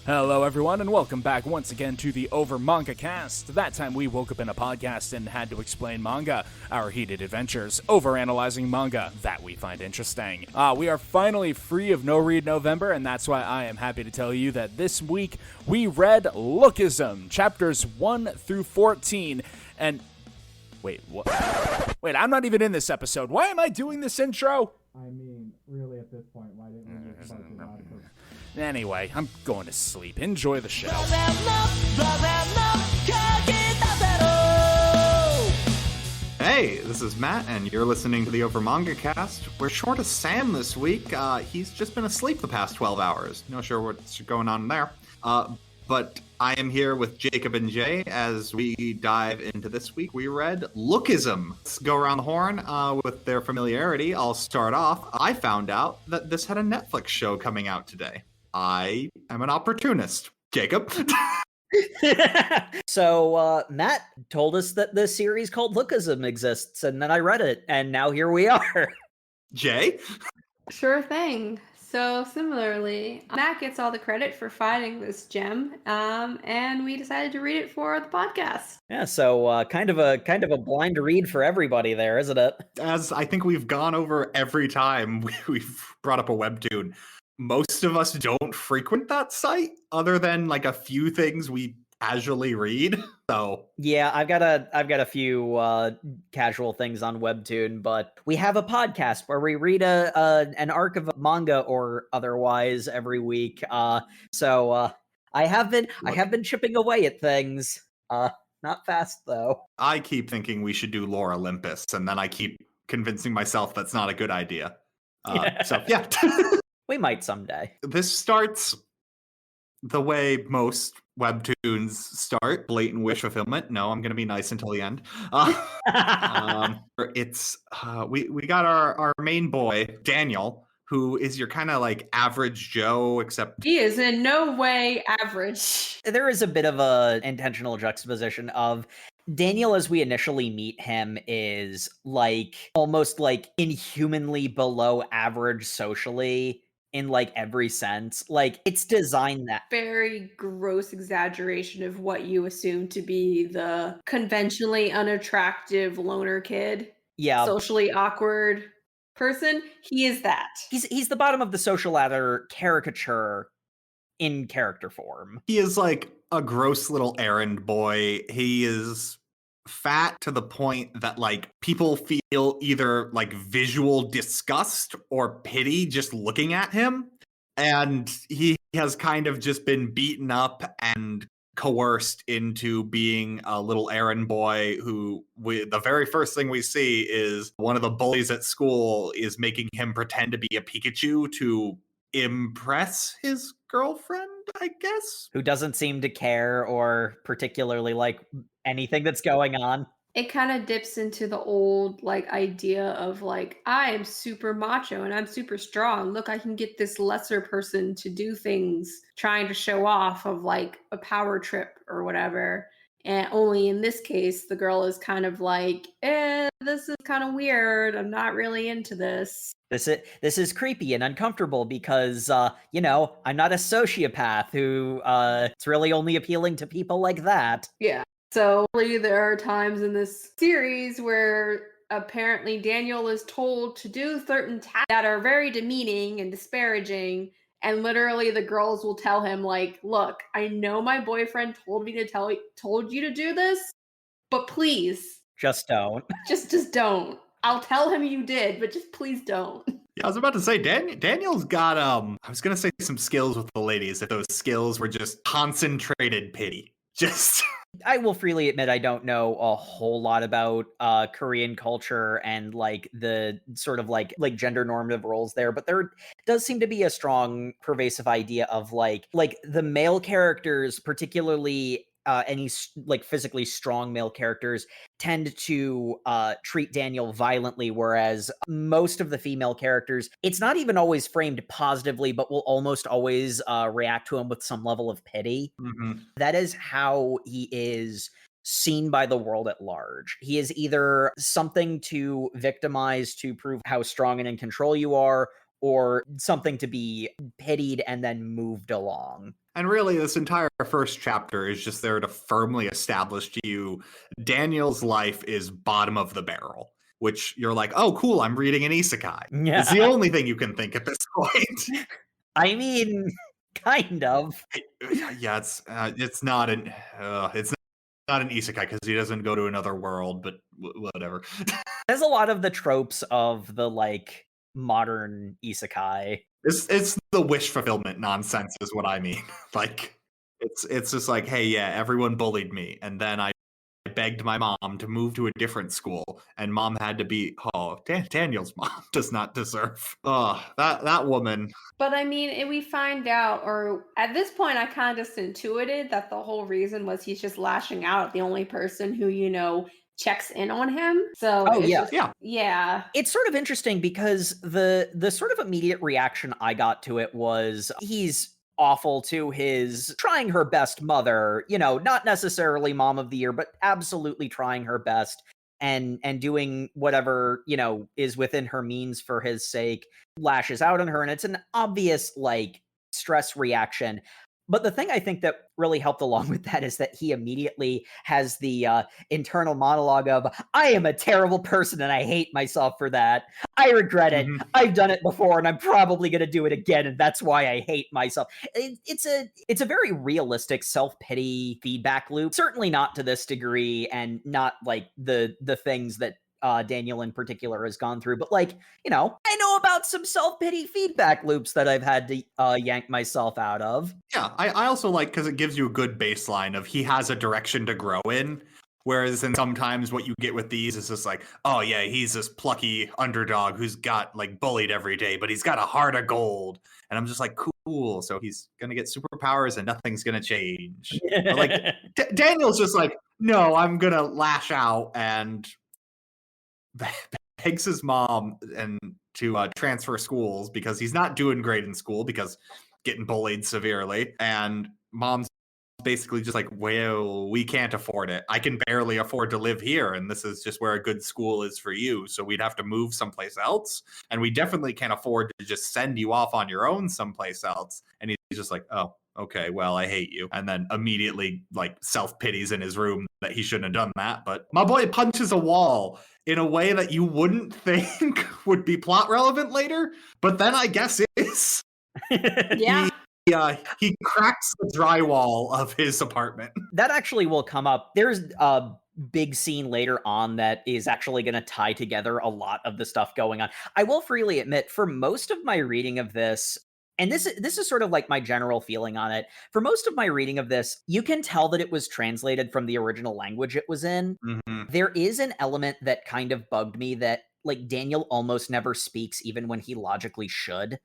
Hello everyone and welcome back once again to the Over Manga Cast. That time we woke up in a podcast and had to explain manga, our heated adventures, overanalyzing manga that we find interesting. We are finally free of No Read November, and that's why I am happy to tell you that this week we read Lookism, chapters 1 through 14, and... Wait, what? Wait, I'm not even in this episode. Why am I doing this intro? I mean, really at this point, why didn't we just start it out for... Anyway, I'm going to sleep. Enjoy the show. Hey, this is Matt, and you're listening to the Over Manga Cast. We're short of Sam this week. He's just been asleep the past 12 hours. Not sure what's going on there. But I am here with Jacob and Jay as we dive into this week. We read Lookism. Let's go around the horn with their familiarity. I'll start off. I found out that this had a Netflix show coming out today. I am an opportunist. Jacob? So Matt told us that this series called Lookism exists, and then I read it, and now here we are. Jay? Sure thing. So similarly, Matt gets all the credit for finding this gem, and we decided to read it for the podcast. Yeah, so kind of a blind read for everybody there, isn't it? As I think we've gone over every time we've brought up a webtoon, most of us don't frequent that site other than like a few things we casually read. So yeah, I've got a few casual things on webtoon, but we have a podcast where we read an arc of a manga or otherwise every week. So I have been chipping away at things. Not fast though. I keep thinking we should do Lore Olympus, and then I keep convincing myself that's not a good idea. So yeah. We might someday. This starts the way most webtoons start, blatant wish fulfillment. No, I'm going to be nice until the end. We got our main boy, Daniel, who is your kind of like average Joe, except He is in no way average. There is a bit of a intentional juxtaposition of Daniel as we initially meet him is like almost like inhumanly below average socially in like every sense. Like it's designed that Very gross exaggeration of what you assume to be the conventionally unattractive loner kid. yeah Socially awkward person. He is that. he's the bottom of the social ladder caricature in character form. he is like a gross little errand boy. He is fat to the point that like people feel either like visual disgust or pity just looking at him, and he has kind of just been beaten up and coerced into being a little errand boy who the very first thing we see is one of the bullies at school is making him pretend to be a Pikachu to impress his girlfriend, I guess. Who doesn't seem to care or particularly like anything that's going on. It kind of dips into the old like idea of like, I am super macho and I'm super strong. Look, I can get this lesser person to do things trying to show off of like a power trip or whatever. And only in this case, the girl is kind of like, this is kind of weird. I'm not really into this. This is creepy and uncomfortable because I'm not a sociopath who it's really only appealing to people like that. Yeah. So really, there are times in this series where apparently Daniel is told to do certain tasks that are very demeaning and disparaging, and literally the girls will tell him like, "Look, I know my boyfriend told you to do this, but please, Just don't. just don't. I'll tell him you did, but just please don't." Yeah, I was about to say, Daniel's got, I was going to say some skills with the ladies, if those skills were just concentrated pity. Just... I will freely admit I don't know a whole lot about Korean culture and like the sort of like gender normative roles there, but there does seem to be a strong pervasive idea of like the male characters, particularly any like physically strong male characters, tend to treat Daniel violently, whereas most of the female characters, it's not even always framed positively, but will almost always react to him with some level of pity. Mm-hmm. That is how he is seen by the world at large. He is either something to victimize to prove how strong and in control you are, or something to be pitied and then moved along. And really, this entire first chapter is just there to firmly establish to you Daniel's life is bottom of the barrel, which you're like, oh, cool, I'm reading an isekai. Yeah. It's the only thing you can think at this point. I mean, kind of. Yeah, it's not an isekai because he doesn't go to another world, but whatever. There's a lot of the tropes of the like modern isekai. It's the wish fulfillment nonsense is what I mean. Like it's just like, hey, yeah, everyone bullied me, and then I begged my mom to move to a different school, and mom had to be Daniel's mom does not deserve that woman. But I mean, we find out, or at this point, I kind of just intuited that the whole reason was he's just lashing out at the only person who, checks in on him. So yeah. It's sort of interesting because the sort of immediate reaction I got to it was he's awful to his trying her best mother, not necessarily mom of the year, but absolutely trying her best and doing whatever, is within her means for his sake, lashes out on her. And it's an obvious like stress reaction. But the thing I think that really helped along with that is that he immediately has the internal monologue of, I am a terrible person and I hate myself for that. I regret it. I've done it before and I'm probably going to do it again. And that's why I hate myself. It's a very realistic self-pity feedback loop. Certainly not to this degree and not like the things that Daniel in particular has gone through, but like, I know about some self-pity feedback loops that I've had to yank myself out of. Yeah, I also like because it gives you a good baseline of he has a direction to grow in. Whereas in sometimes what you get with these is just like, oh yeah, he's this plucky underdog who's got like bullied every day, but he's got a heart of gold. And I'm just like, cool. So he's gonna get superpowers and nothing's gonna change. But like Daniel's just like, no, I'm gonna lash out and begs his mom and to transfer schools because he's not doing great in school because getting bullied severely, and mom's basically just like, well, we can't afford it. I can barely afford to live here, and this is just where a good school is for you, so we'd have to move someplace else, and we definitely can't afford to just send you off on your own someplace else. And he's just like, oh, okay, well, I hate you. And then immediately like self-pities in his room that he shouldn't have done that. But my boy punches a wall in a way that you wouldn't think would be plot relevant later, but then I guess is. Yeah. He cracks the drywall of his apartment. That actually will come up. There's a big scene later on that is actually going to tie together a lot of the stuff going on. I will freely admit, for most of my reading of this, and this is sort of like my general feeling on it. For most of my reading of this, you can tell that it was translated from the original language it was in. There is an element that kind of bugged me that like Daniel almost never speaks even when he logically should.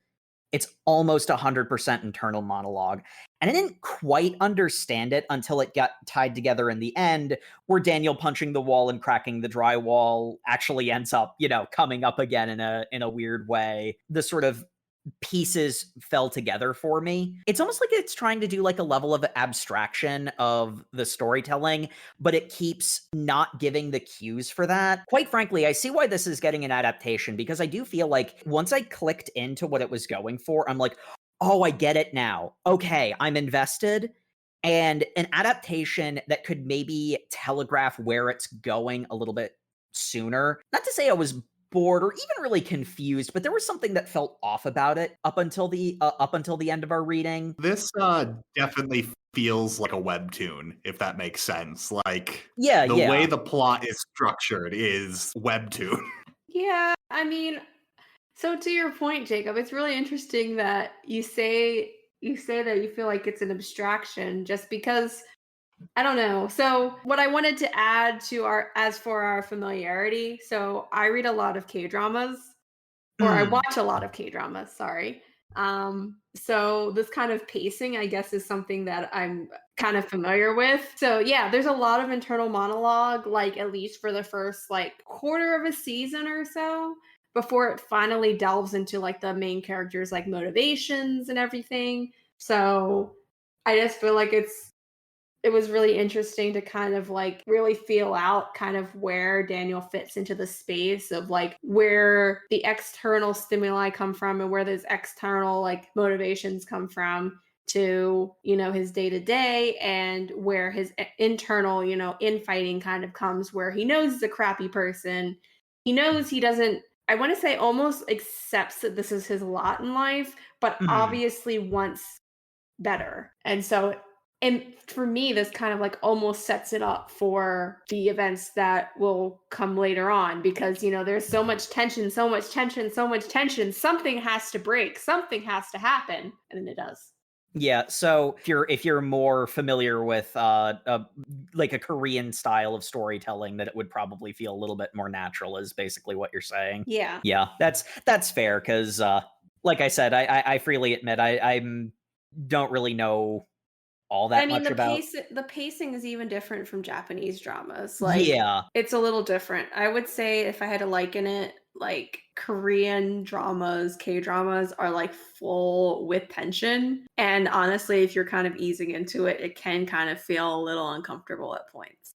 It's almost 100% internal monologue. And I didn't quite understand it until it got tied together in the end, where Daniel punching the wall and cracking the drywall actually ends up, coming up again in a weird way. The sort of pieces fell together for me. It's almost like it's trying to do like a level of abstraction of the storytelling, but it keeps not giving the cues for that. Quite frankly, I see why this is getting an adaptation, because I do feel like once I clicked into what it was going for, I'm like, oh, I get it now. Okay, I'm invested. And an adaptation that could maybe telegraph where it's going a little bit sooner. Not to say I was bored or even really confused, but there was something that felt off about it up until the end of our reading. This definitely feels like a webtoon, if that makes sense. Like the way the plot is structured is webtoon. Yeah, I mean, so to your point, Jacob, it's really interesting that you say that you feel like it's an abstraction just because, I don't know. So what I wanted to add to as for our familiarity, so I read a lot of K-dramas, or I watch a lot of K-dramas, sorry. So this kind of pacing, I guess, is something that I'm kind of familiar with. So yeah, there's a lot of internal monologue, like at least for the first like quarter of a season or so, before it finally delves into like the main characters' like motivations and everything. So I just feel like it's it was really interesting to kind of like really feel out kind of where Daniel fits into the space of like where the external stimuli come from and where those external like motivations come from to, you know, his day to day, and where his internal, you know, infighting kind of comes where he knows he's a crappy person. He knows he doesn't, I want to say almost accepts that this is his lot in life, but obviously wants better. And so, and for me, this kind of like almost sets it up for the events that will come later on, because, you know, there's so much tension, so much tension, so much tension. Something has to break, something has to happen, and then it does. Yeah, so if you're more familiar with like a Korean style of storytelling, that it would probably feel a little bit more natural, is basically what you're saying. Yeah. Yeah, that's fair, because like I said, I freely admit I don't really know all that I mean, much about. the pacing is even different from Japanese dramas. Like, Yeah, it's a little different. I would say if I had to liken it, like Korean dramas, K dramas are like full with tension. And honestly, if you're kind of easing into it, it can kind of feel a little uncomfortable at points.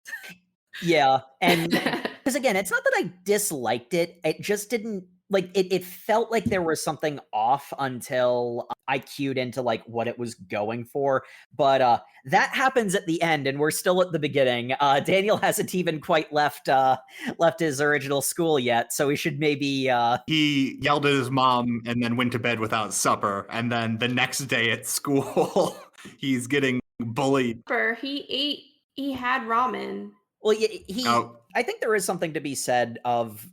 yeah, and because again, it's not that I disliked it, it just didn't like it felt like there was something off until I cued into like what it was going for. But that happens at the end, and we're still at the beginning. Daniel hasn't even quite left his original school yet, so we should maybe He yelled at his mom and then went to bed without supper. And then the next day at school, he's getting bullied. He had ramen. well, he Oh, I think there is something to be said of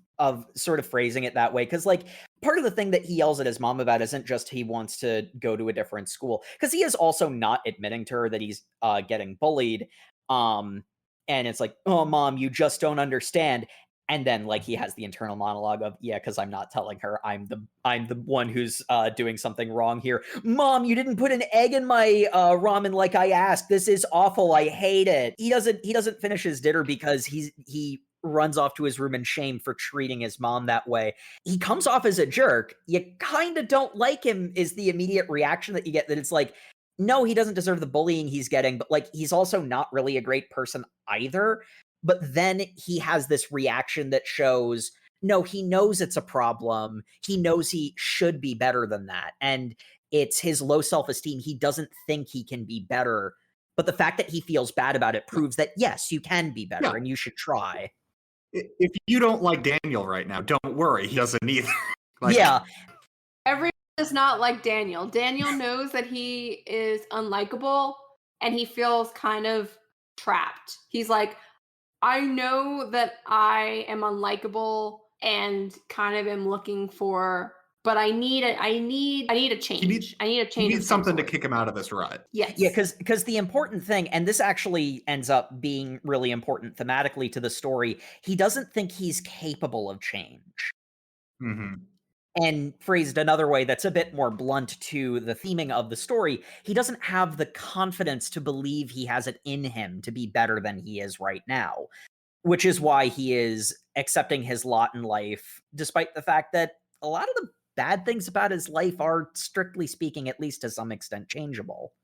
sort of phrasing it that way, because like part of the thing that he yells at his mom about isn't just he wants to go to a different school, because he is also not admitting to her that he's getting bullied, and it's like, oh mom, you just don't understand. And then like he has the internal monologue of, yeah, because I'm not telling her, I'm the one who's doing something wrong here. Mom, you didn't put an egg in my ramen like I asked. This is awful. I hate it. He doesn't finish his dinner because he runs off to his room in shame for treating his mom that way. He comes off as a jerk. You kind of don't like him, is the immediate reaction that you get, that it's like, no, he doesn't deserve the bullying he's getting, but like he's also not really a great person either. But then he has this reaction that shows, no, he knows it's a problem. He knows he should be better than that. And it's his low self-esteem. He doesn't think he can be better. But the fact that he feels bad about it proves that, yes, you can be better, Yeah. and you should try. if you don't like Daniel right now, don't worry. He doesn't either. Yeah. Everyone does not like Daniel. Daniel knows that he is unlikable, and he feels kind of trapped. He's like, I know that I am unlikable and kind of am looking for, but I need a change. I need a change. He needs something to sort. kick him out of this rut. Yes. Yeah, because the important thing, and this actually ends up being really important thematically to the story, he doesn't think he's capable of change. Mm-hmm. And phrased another way that's a bit more blunt to the theming of the story, he doesn't have the confidence to believe he has it in him to be better than he is right now, which is why he is accepting his lot in life, despite the fact that a lot of the bad things about his life are, strictly speaking, at least to some extent, changeable.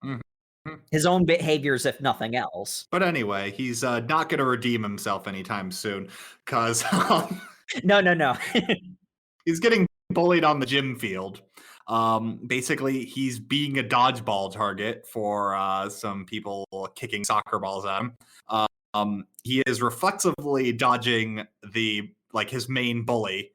Mm-hmm. His own behaviors, if nothing else. But anyway, he's not going to redeem himself anytime soon, because No. he's getting bullied on the gym field. Basically, he's being a dodgeball target for some people kicking soccer balls at him. He is reflexively dodging his main bully.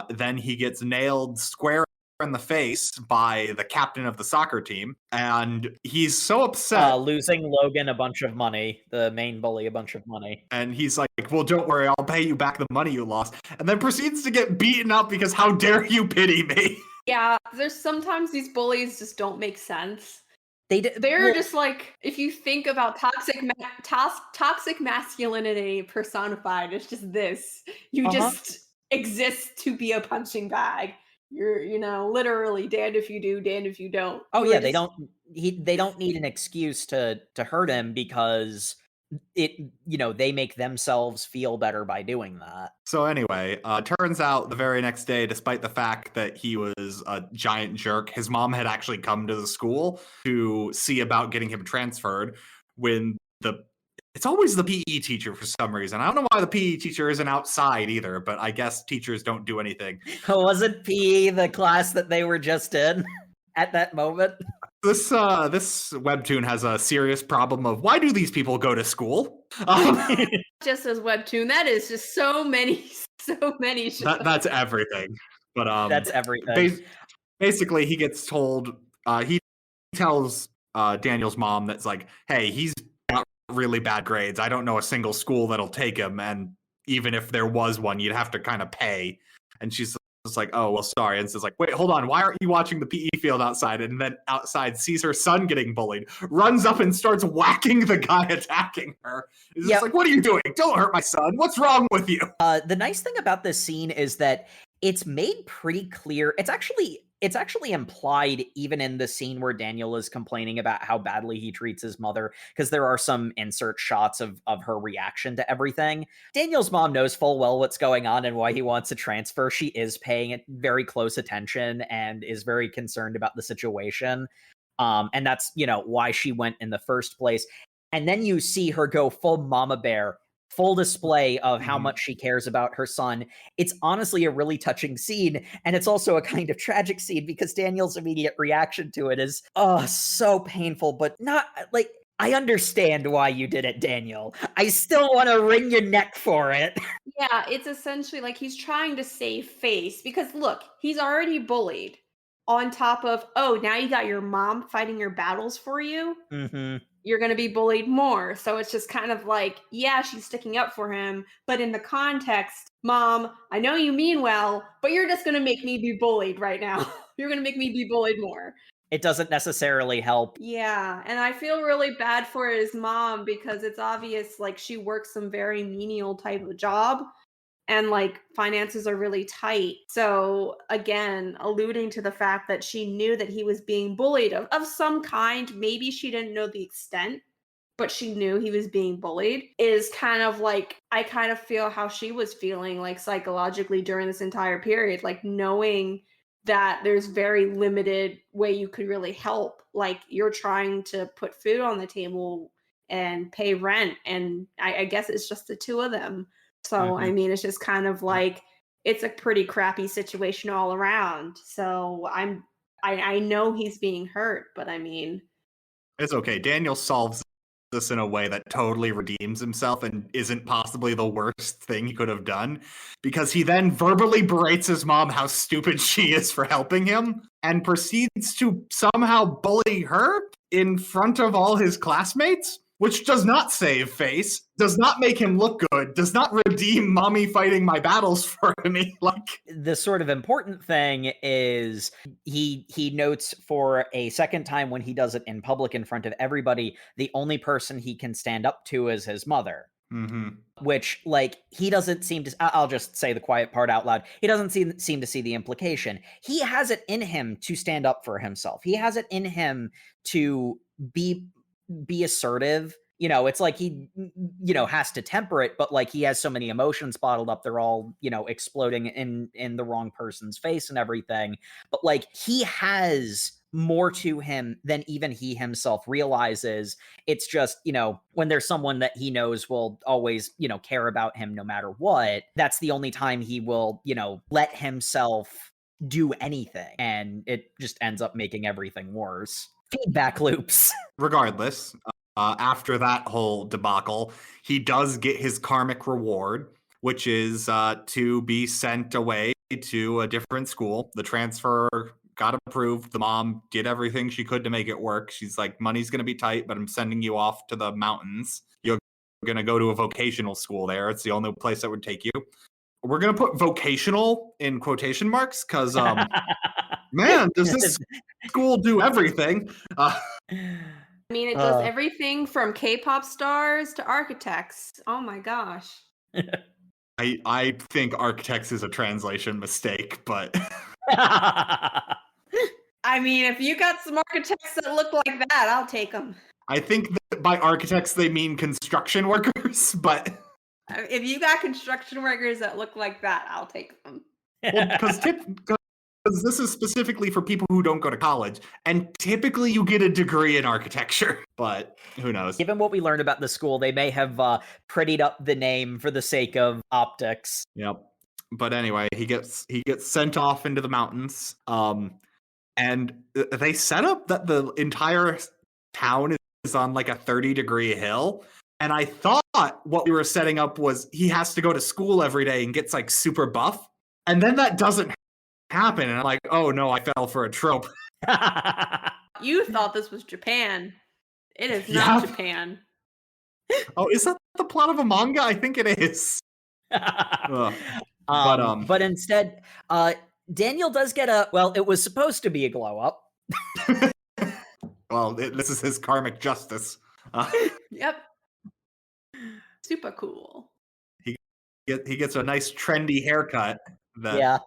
Then he gets nailed square in the face by the captain of the soccer team, and he's so upset. Losing Logan a bunch of money, the main bully a bunch of money. And he's like, well, don't worry, I'll pay you back the money you lost. And then proceeds to get beaten up because how dare you pity me? Yeah, there's sometimes these bullies just don't make sense. They're well, just like, if you think about toxic masculinity personified, it's just this. You just exist to be a punching bag. You're, literally damned if you do, damned if you don't. Oh yeah, they don't need an excuse to hurt him, because they make themselves feel better by doing that. So anyway, turns out the very next day, despite the fact that he was a giant jerk, his mom had actually come to the school to see about getting him transferred, when it's always the PE teacher for some reason. I don't know why the PE teacher isn't outside either, but I guess teachers don't do anything. Wasn't PE the class that they were just in at that moment? This webtoon has a serious problem of why do these people go to school? Just as webtoon, that is just so many shows. That's everything. But That's everything. Basically, he gets told. He tells Daniel's mom that's like, "Hey, he's got really bad grades. I don't know a single school that'll take him, and even if there was one, you'd have to kind of pay." And she's just like, "Oh, well, sorry." And it's like, "Wait, hold on. Why aren't you watching the PE field outside?" And then outside sees her son getting bullied, runs up and starts whacking the guy attacking her. It's just like, "What are you doing? Don't hurt my son. What's wrong with you?" The nice thing about this scene is that it's made pretty clear. It's actually implied even in the scene where Daniel is complaining about how badly he treats his mother, because there are some insert shots of her reaction to everything. Daniel's mom knows full well what's going on and why he wants to transfer. She is paying it very close attention and is very concerned about the situation. And that's, why she went in the first place. And then you see her go full mama bear, full display of how much she cares about her son. It's honestly a really touching scene, and it's also a kind of tragic scene because Daniel's immediate reaction to it is, oh, so painful, but not like, I understand why you did it, Daniel. I still want to wring your neck for it. Yeah, it's essentially like he's trying to save face because look, he's already bullied on top of, oh, now you got your mom fighting your battles for you. Mm-hmm. You're going to be bullied more. So it's just kind of like, yeah, she's sticking up for him. But in the context, Mom, I know you mean well, but you're just going to make me be bullied right now. You're going to make me be bullied more. It doesn't necessarily help. Yeah. And I feel really bad for his mom because it's obvious like she works some very menial type of job. And like finances are really tight. So again, alluding to the fact that she knew that he was being bullied of some kind, maybe she didn't know the extent, but she knew he was being bullied, is kind of like, I kind of feel how she was feeling like psychologically during this entire period, like knowing that there's very limited way you could really help. Like you're trying to put food on the table and pay rent. And I guess it's just the two of them. So, I mean, it's just kind of like, it's a pretty crappy situation all around. So I know he's being hurt, but I mean. It's okay. Daniel solves this in a way that totally redeems himself and isn't possibly the worst thing he could have done, because he then verbally berates his mom how stupid she is for helping him and proceeds to somehow bully her in front of all his classmates. Which does not save face, does not make him look good, does not redeem mommy fighting my battles for me. Like, the sort of important thing is he notes for a second time when he does it in public in front of everybody, the only person he can stand up to is his mother. Mm-hmm. Which, like, he doesn't seem to. I'll just say the quiet part out loud. He doesn't seem to see the implication. He has it in him to stand up for himself. He has it in him to be assertive. It's like he has to temper it, but like he has so many emotions bottled up, they're all exploding in the wrong person's face and everything. But like he has more to him than even he himself realizes. It's just, when there's someone that he knows will always, care about him no matter what, that's the only time he will, let himself do anything. And it just ends up making everything worse. Feedback loops. Regardless, after that whole debacle, he does get his karmic reward, which is to be sent away to a different school. The transfer got approved. The mom did everything she could to make it work. She's like, money's going to be tight, but I'm sending you off to the mountains. You're going to go to a vocational school there. It's the only place that would take you. We're going to put vocational in quotation marks because, man, does this school do everything? I mean, it does everything from K-pop stars to architects. Oh my gosh. I think architects is a translation mistake, but I mean, if you got some architects that look like that, I'll take them. I think that by architects they mean construction workers, but if you got construction workers that look like that, I'll take them. well, because because this is specifically for people who don't go to college, and typically you get a degree in architecture, but who knows? Given what we learned about the school, they may have prettied up the name for the sake of optics. Yep. But anyway, he gets sent off into the mountains. And they set up that the entire town is on like a 30-degree hill. And I thought what we were setting up was he has to go to school every day and gets like super buff. And then that doesn't happen. And I'm like, oh no, I fell for a trope. You thought this was Japan. It is not Japan. Oh, is that the plot of a manga? I think it is. But instead, Daniel does get it was supposed to be a glow up. Well, this is his karmic justice. Yep. Super cool. He gets a nice trendy haircut. Yeah.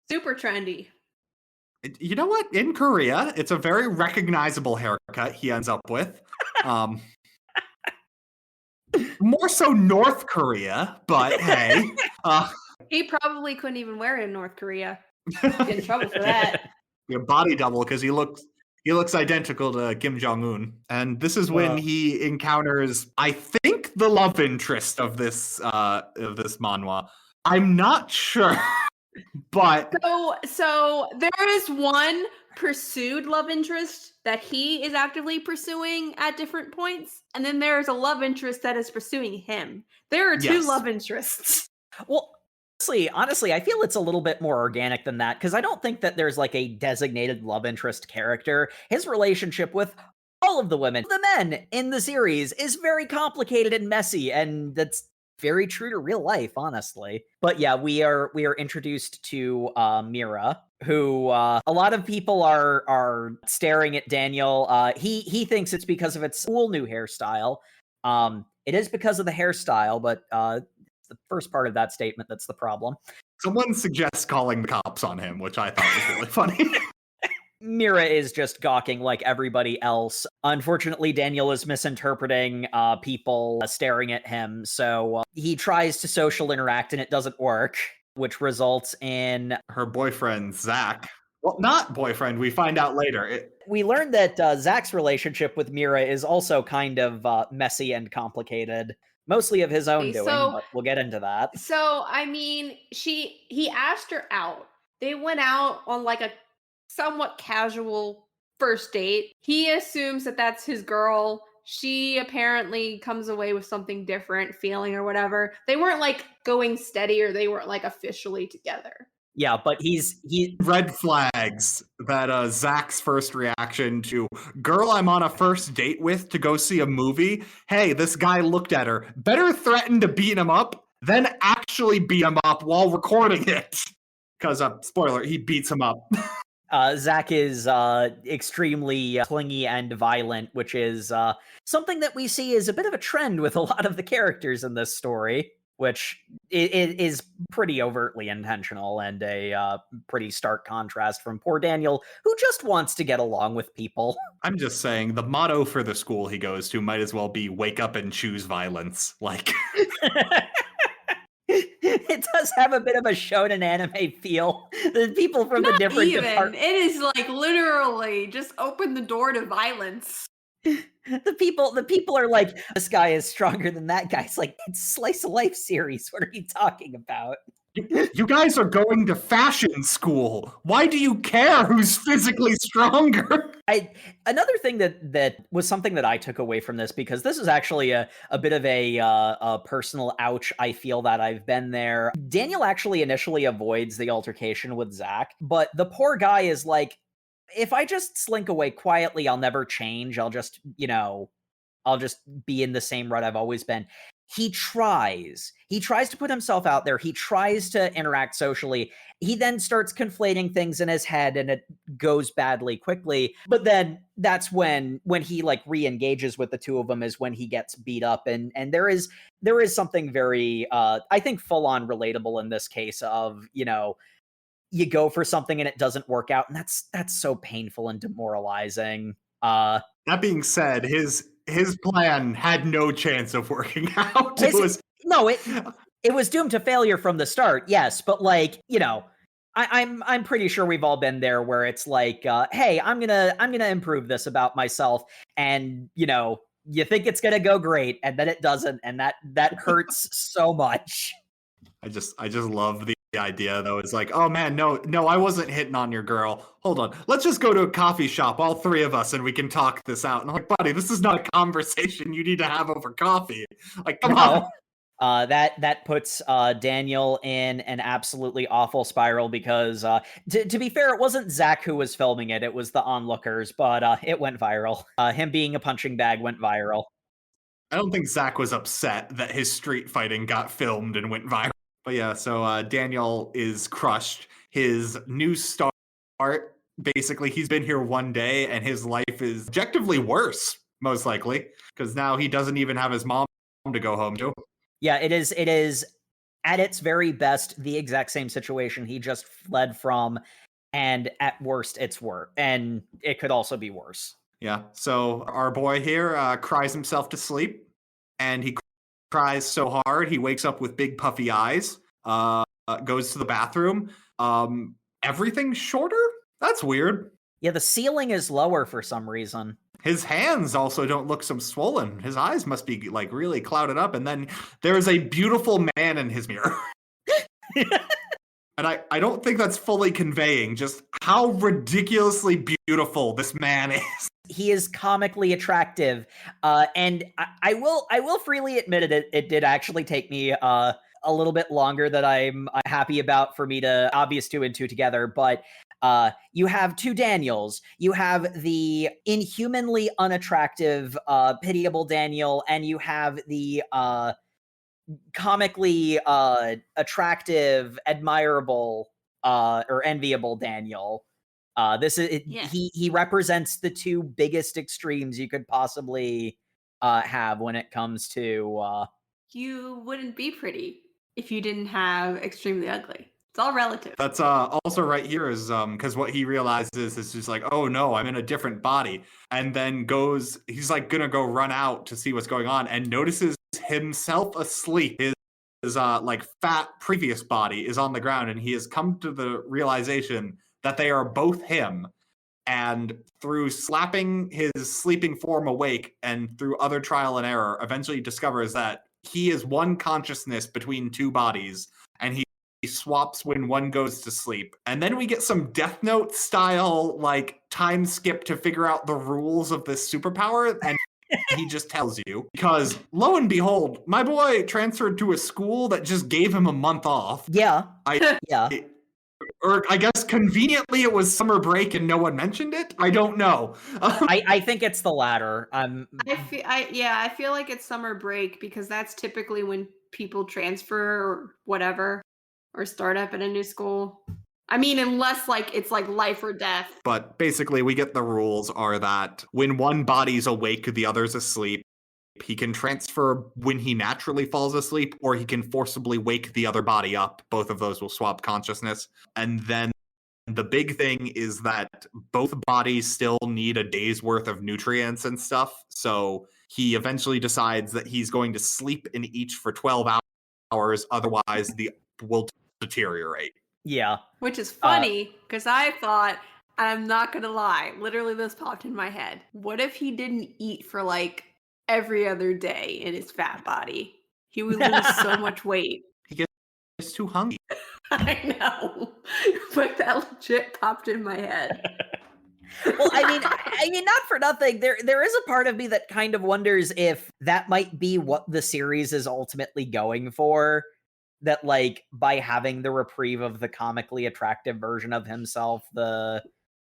Super trendy. You know what? In Korea, it's a very recognizable haircut he ends up with. More so North Korea, but hey. He probably couldn't even wear it in North Korea. Get in trouble for that. A body double, because he looks identical to Kim Jong-un. And this is when he encounters, I think, the love interest of this manhwa. I'm not sure. But so there is one pursued love interest that he is actively pursuing at different points, and then there is a love interest that is pursuing him. There are two love interests. Well, honestly, I feel it's a little bit more organic than that, because I don't think that there's like a designated love interest character. His relationship with all of the women, the men in the series, is very complicated and messy, and that's very true to real life, honestly. But yeah, we are introduced to Mira, who a lot of people are staring at Daniel. He thinks it's because of its cool new hairstyle. It is because of the hairstyle, but it's the first part of that statement that's the problem. Someone suggests calling the cops on him, which I thought was really funny. Mira is just gawking like everybody else. Unfortunately, Daniel is misinterpreting people staring at him, so he tries to social interact and it doesn't work, which results in her boyfriend, Zach. Well, not boyfriend, we find out later. We learned that Zach's relationship with Mira is also kind of messy and complicated. Mostly of his own doing, but we'll get into that. So, I mean, he asked her out. They went out on like a somewhat casual first date. He assumes that that's his girl. She apparently comes away with something different, feeling or whatever. They weren't like going steady, or they weren't like officially together. Yeah, but he red flags that Zach's first reaction to girl I'm on a first date with to go see a movie. Hey, this guy looked at her. Better threaten to beat him up than actually beat him up while recording it. Because spoiler, he beats him up. Zach is extremely clingy and violent, which is something that we see is a bit of a trend with a lot of the characters in this story, which is pretty overtly intentional and a pretty stark contrast from poor Daniel, who just wants to get along with people. I'm just saying, the motto for the school he goes to might as well be wake up and choose violence. Like... It does have a bit of a shonen anime feel. The people from the different departments. It is like literally just open the door to violence. The people are like, this guy is stronger than that guy. It's like, it's slice of life series. What are you talking about? You guys are going to fashion school. Why do you care who's physically stronger? Another thing that was something that I took away from this, because this is actually a bit of a personal ouch. I feel that I've been there. Daniel actually initially avoids the altercation with Zach, but the poor guy is like, if I just slink away quietly, I'll never change. I'll just be in the same rut I've always been. He tries to put himself out there. He tries to interact socially. He then starts conflating things in his head and it goes badly quickly. But then that's when he like re-engages with the two of them is when he gets beat up. And there is something very, I think full on relatable in this case of, you go for something and it doesn't work out. And that's so painful and demoralizing. That being said, his plan had no chance of working out. It was doomed to failure from the start, yes, but like, I'm pretty sure we've all been there where it's like, hey, I'm gonna improve this about myself, and you think it's gonna go great, and then it doesn't, and that hurts so much. I just love the idea though. It's like, oh man, no, I wasn't hitting on your girl. Hold on, let's just go to a coffee shop, all three of us, and we can talk this out. And I'm like, buddy, this is not a conversation you need to have over coffee. Like, come on. That puts Daniel in an absolutely awful spiral because, to be fair, it wasn't Zach who was filming it. It was the onlookers, but it went viral. Him being a punching bag went viral. I don't think Zach was upset that his street fighting got filmed and went viral. But yeah, so Daniel is crushed. His new start, basically, he's been here one day and his life is objectively worse, most likely, because now he doesn't even have his mom to go home to. Yeah, it is at its very best the exact same situation he just fled from, and at worst it's worse, and it could also be worse. Yeah, so our boy here cries himself to sleep, and he cries so hard he wakes up with big puffy eyes, goes to the bathroom. Everything's shorter? That's weird. Yeah, the ceiling is lower for some reason. His hands also don't look so swollen. His eyes must be like really clouded up. And then there is a beautiful man in his mirror. And I don't think that's fully conveying just how ridiculously beautiful this man is. He is comically attractive. And I will freely admit it did actually take me a little bit longer than I'm happy about for me to obvious 2 and 2 together. But you have 2 Daniels. You have the inhumanly unattractive, pitiable Daniel, and you have the comically attractive, admirable, or enviable Daniel. This is he represents the 2 biggest extremes you could possibly have when it comes to. You wouldn't be pretty if you didn't have extremely ugly. It's all relative. That's also right here is because what he realizes is just like, oh no, I'm in a different body, and then he's like gonna go run out to see what's going on, and notices himself asleep. His like fat previous body is on the ground, and he has come to the realization that they are both him. And through slapping his sleeping form awake, and through other trial and error, eventually discovers that he is one consciousness between 2 bodies, and he swaps when one goes to sleep. And then we get some Death Note style like time skip to figure out the rules of this superpower, and he just tells you, because lo and behold, my boy transferred to a school that just gave him a month off. Yeah. Or I guess conveniently it was summer break and no one mentioned it. I don't know. I think it's the latter. I feel like it's summer break because that's typically when people transfer or whatever, or start up at a new school. I mean, unless like it's like life or death. But basically, we get the rules are that when one body's awake, the other's asleep. He can transfer when he naturally falls asleep, or he can forcibly wake the other body up. Both of those will swap consciousness. And then the big thing is that both bodies still need a day's worth of nutrients and stuff. So he eventually decides that he's going to sleep in each for 12 hours. Otherwise, the will deteriorate. Yeah. Which is funny, because I thought, I'm not going to lie, literally this popped in my head. What if he didn't eat for like every other day in his fat body? He would lose so much weight. He gets too hungry. I know, but that legit popped in my head. Well, I mean, not for nothing. There is a part of me that kind of wonders if that might be what the series is ultimately going for. That, like, by having the reprieve of the comically attractive version of himself, the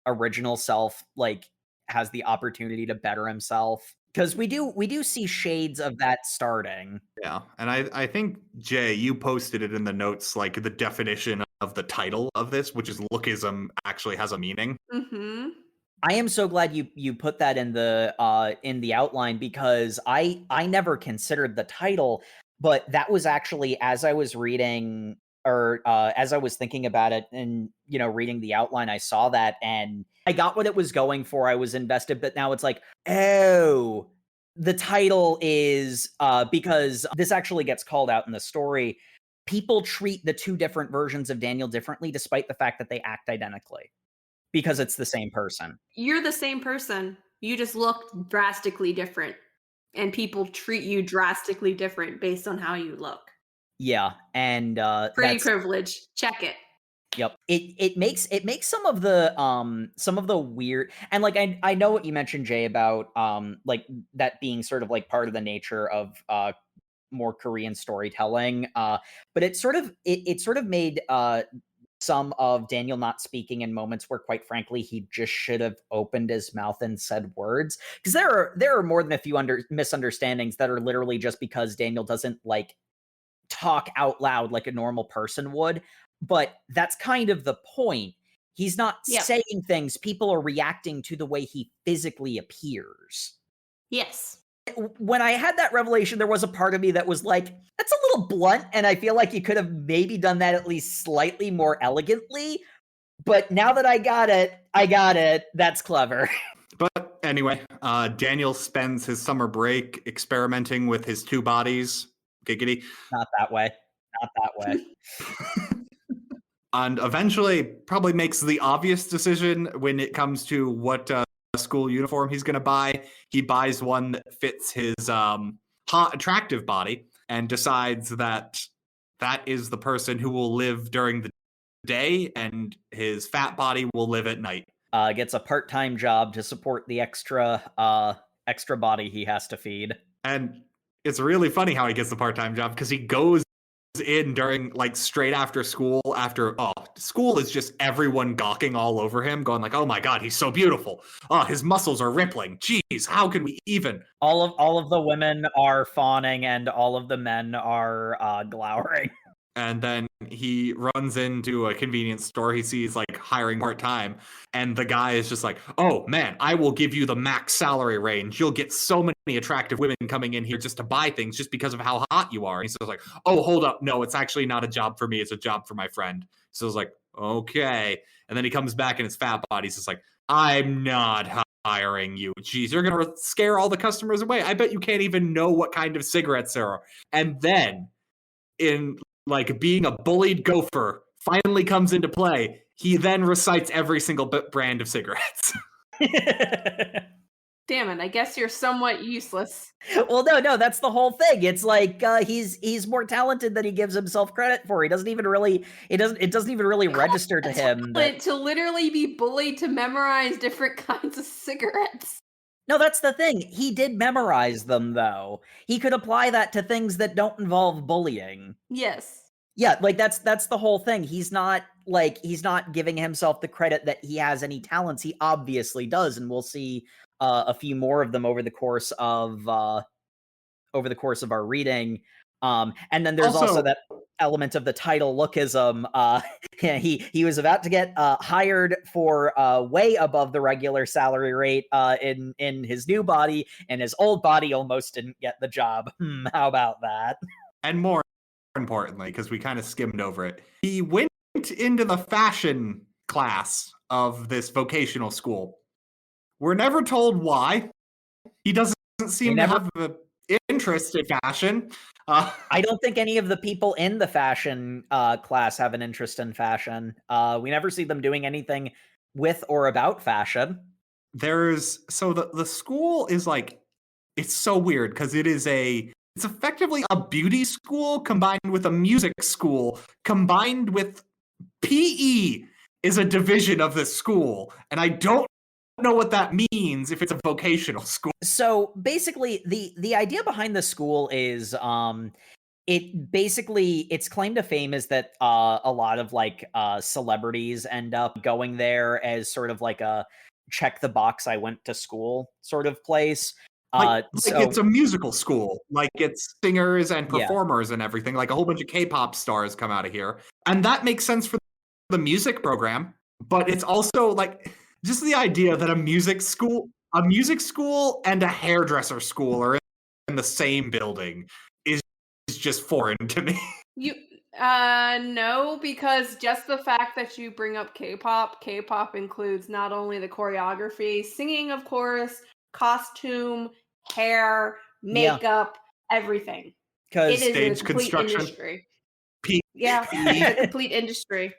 original self, like, has the opportunity to better himself. Because we do see shades of that starting. Yeah, and I think, Jay, you posted it in the notes, like, the definition of the title of this, which is Lookism, actually has a meaning. Mm-hmm. I am so glad you put that in the outline, because I never considered the title, but that was actually, as I was reading, or as I was thinking about it and, reading the outline, I saw that and I got what it was going for. I was invested, but now it's like, oh, the title is, because this actually gets called out in the story. people treat the two different versions of Daniel differently, despite the fact that they act identically, because it's the same person. You're the same person. You just look drastically different, and people treat you drastically different based on how you look. Yeah, and Pretty privilege. Check it. Yep. It makes some of the weird, and like I know what you mentioned, Jay, about like that being sort of like part of the nature of more Korean storytelling. But it sort of made some of Daniel not speaking in moments where, quite frankly, he just should have opened his mouth and said words. Because there are more than a few misunderstandings that are literally just because Daniel doesn't like talk out loud like a normal person would. But that's kind of the point. He's not saying things. People are reacting to the way he physically appears. Yes. When I had that revelation, there was a part of me that was like, that's a little blunt, and I feel like you could have maybe done that at least slightly more elegantly. But now that I got it. That's clever. But anyway, Daniel spends his summer break experimenting with his two bodies. Giggity. Not that way. And eventually probably makes the obvious decision when it comes to what school uniform he's going to buy. He buys one that fits his hot, attractive body and decides that that is the person who will live during the day and his fat body will live at night. Gets a part-time job to support the extra body he has to feed. And it's really funny how he gets the part-time job because he goes in during like straight after school school is just everyone gawking all over him going like, oh my god, he's so beautiful, his muscles are rippling, jeez, how can we even. All of the women are fawning and all of the men are glowering. And then he runs into a convenience store. He sees like hiring part-time, and the guy is just like, oh man, I will give you the max salary range. You'll get so many attractive women coming in here just to buy things just because of how hot you are. And he's like, oh, hold up. No, it's actually not a job for me. It's a job for my friend. So it's like, okay. And then he comes back in his fat body. He's just like, I'm not hiring you. Jeez, you're going to scare all the customers away. I bet you can't even know what kind of cigarettes there are. And then in like being a bullied gopher finally comes into play, he then recites every single brand of cigarettes. Damn it, I guess you're somewhat useless. Well, no, that's the whole thing. It's like he's more talented than he gives himself credit for. It doesn't even really register to him to literally be bullied to memorize different kinds of cigarettes. No, that's the thing. He did memorize them, though. He could apply that to things that don't involve bullying. Yes. Yeah, like that's the whole thing. He's not giving himself the credit that he has any talents. He obviously does, and we'll see a few more of them over the course of our reading. And then there's also that element of the title Lookism. He was about to get hired for way above the regular salary rate in his new body, and his old body almost didn't get the job. How about that? And more importantly, because we kind of skimmed over it, he went into the fashion class of this vocational school. We're never told why. He doesn't seem to have an interest in fashion. I don't think any of the people in the fashion class have an interest in fashion. We never see them doing anything with or about fashion. The school is like, it's so weird because it's effectively a beauty school combined with a music school combined with PE is a division of this school, and I don't know what that means if it's a vocational school. So basically the idea behind the school is its claim to fame is that a lot of like celebrities end up going there as sort of like a check the box I went to school sort of place. So it's a musical school. Like it's singers and performers and everything. Like a whole bunch of K-pop stars come out of here. And that makes sense for the music program, but it's also like just the idea that a music school and a hairdresser school are in the same building is just foreign to me. No, because just the fact that you bring up K-pop includes not only the choreography, singing, of course, costume, hair, makeup, everything. Because stage construction, Yeah, it's a complete industry.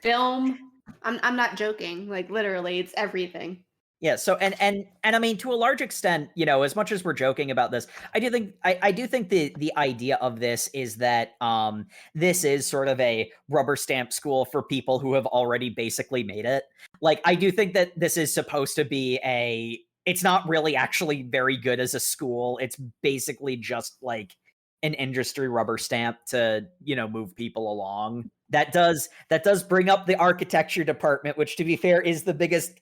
Film. I'm not joking. Like literally, it's everything. Yeah, so and I mean to a large extent, as much as we're joking about this, I do think the idea of this is that this is sort of a rubber stamp school for people who have already basically made it. Like I do think that this is supposed to be it's not really actually very good as a school. It's basically just like an industry rubber stamp to, move people along. That does bring up the architecture department, which to be fair is the biggest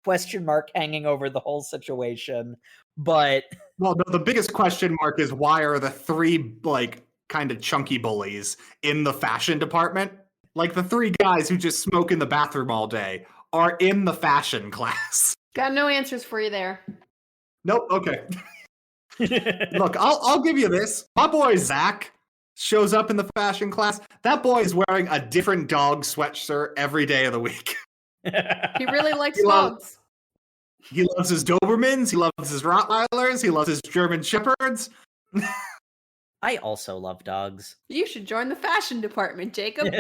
question mark hanging over the whole situation. But Well, no, the biggest question mark is why are the three kind of chunky bullies in the fashion department? Like the three guys who just smoke in the bathroom all day are in the fashion class. Got no answers for you there. Nope. Okay. Look, I'll give you this. My boy Zach shows up in the fashion class. That boy is wearing a different dog sweatshirt every day of the week. He really likes dogs. He loves his Dobermans. He loves his Rottweilers. He loves his German Shepherds. I also love dogs. You should join the fashion department, Jacob.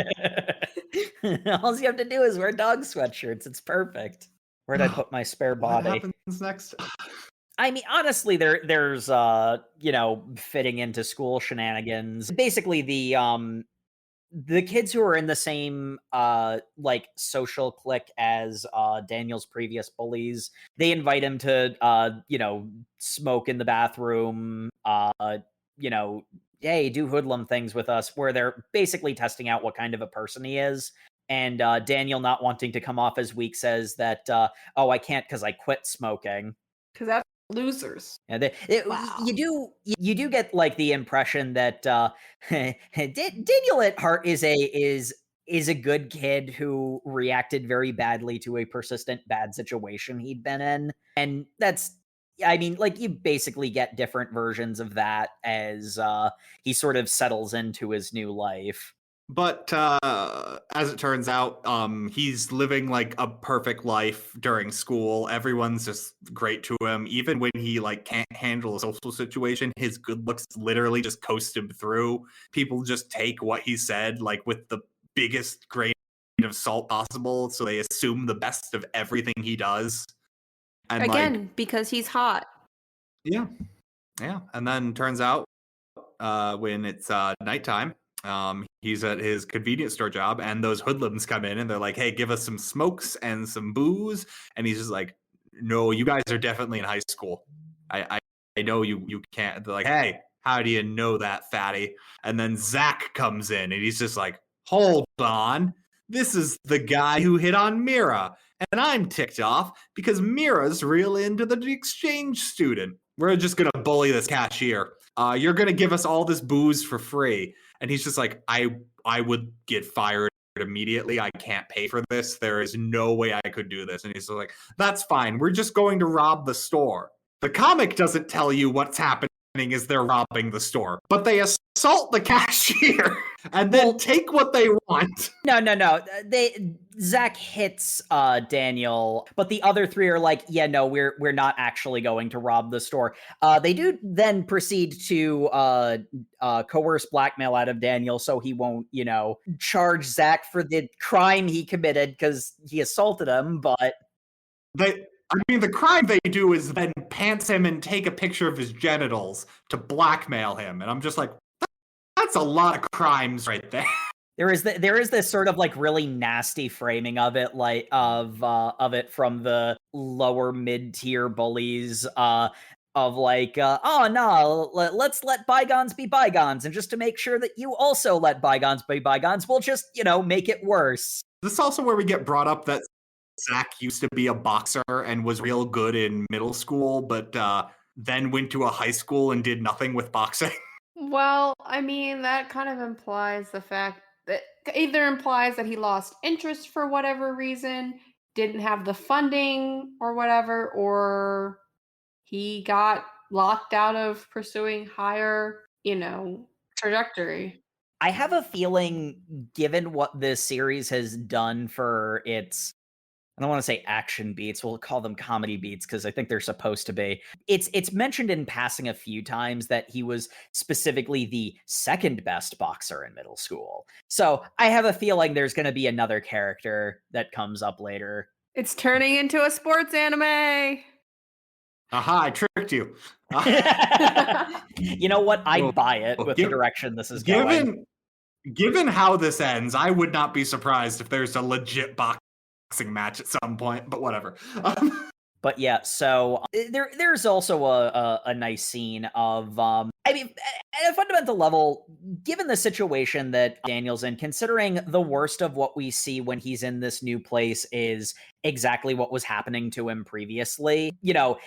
All you have to do is wear dog sweatshirts. It's perfect. Where'd I put my spare body? What happens next? I mean, honestly, there's fitting into school shenanigans. Basically, the kids who are in the same social clique as Daniel's previous bullies, they invite him to smoke in the bathroom, hey, do hoodlum things with us, where they're basically testing out what kind of a person he is. And Daniel, not wanting to come off as weak, says that I can't because I quit smoking. Because that's losers. Yeah, Wow. you do get like the impression that Daniel at heart is a good kid who reacted very badly to a persistent bad situation he'd been in, and you basically get different versions of that as he sort of settles into his new life. But as it turns out, he's living like a perfect life during school. Everyone's just great to him. Even when he can't handle a social situation, his good looks literally just coast him through. People just take what he said with the biggest grain of salt possible, so they assume the best of everything he does. And again, because he's hot. Yeah. And then turns out when it's nighttime, he's at his convenience store job, and those hoodlums come in and they're like, hey, give us some smokes and some booze. And he's just like, no, you guys are definitely in high school. I know you can't. They're like, hey, how do you know that, fatty? And then Zach comes in and he's just like, hold on. This is the guy who hit on Mira. And I'm ticked off because Mira's real into the exchange student. We're just going to bully this cashier. You're going to give us all this booze for free. And he's just like, I would get fired immediately. I can't pay for this. There is no way I could do this. And he's like, that's fine. We're just going to rob the store. The comic doesn't tell you what's happening as they're robbing the store, but they assault the cashier and then take what they want. No. Zach hits Daniel, but the other three are like, yeah, no, we're not actually going to rob the store. They do then proceed to coerce blackmail out of Daniel so he won't, charge Zach for the crime he committed because he assaulted him, but the crime they do is then pants him and take a picture of his genitals to blackmail him. And I'm just like, that's a lot of crimes right there. There is this sort of really nasty framing of it, of it from the lower mid-tier bullies, oh no, let's let bygones be bygones, and just to make sure that you also let bygones be bygones, we'll just make it worse. This is also where we get brought up that Zach used to be a boxer and was real good in middle school, but then went to a high school and did nothing with boxing. Well, I mean, that kind of implies the fact that either implies that he lost interest for whatever reason, didn't have the funding or whatever, or he got locked out of pursuing higher, trajectory. I have a feeling, given what this series has done for its I don't want to say action beats. We'll call them comedy beats because I think they're supposed to be. It's mentioned in passing a few times that he was specifically the second best boxer in middle school. So I have a feeling there's going to be another character that comes up later. It's turning into a sports anime. Aha, I tricked you. You know what? I'd buy it with the direction this is going. Given how this ends, I would not be surprised if there's a legit boxing match at some point, but whatever. But yeah, so there's also a nice scene of, I mean, at a fundamental level, given the situation that Daniel's in, considering the worst of what we see when he's in this new place is exactly what was happening to him previously, you know,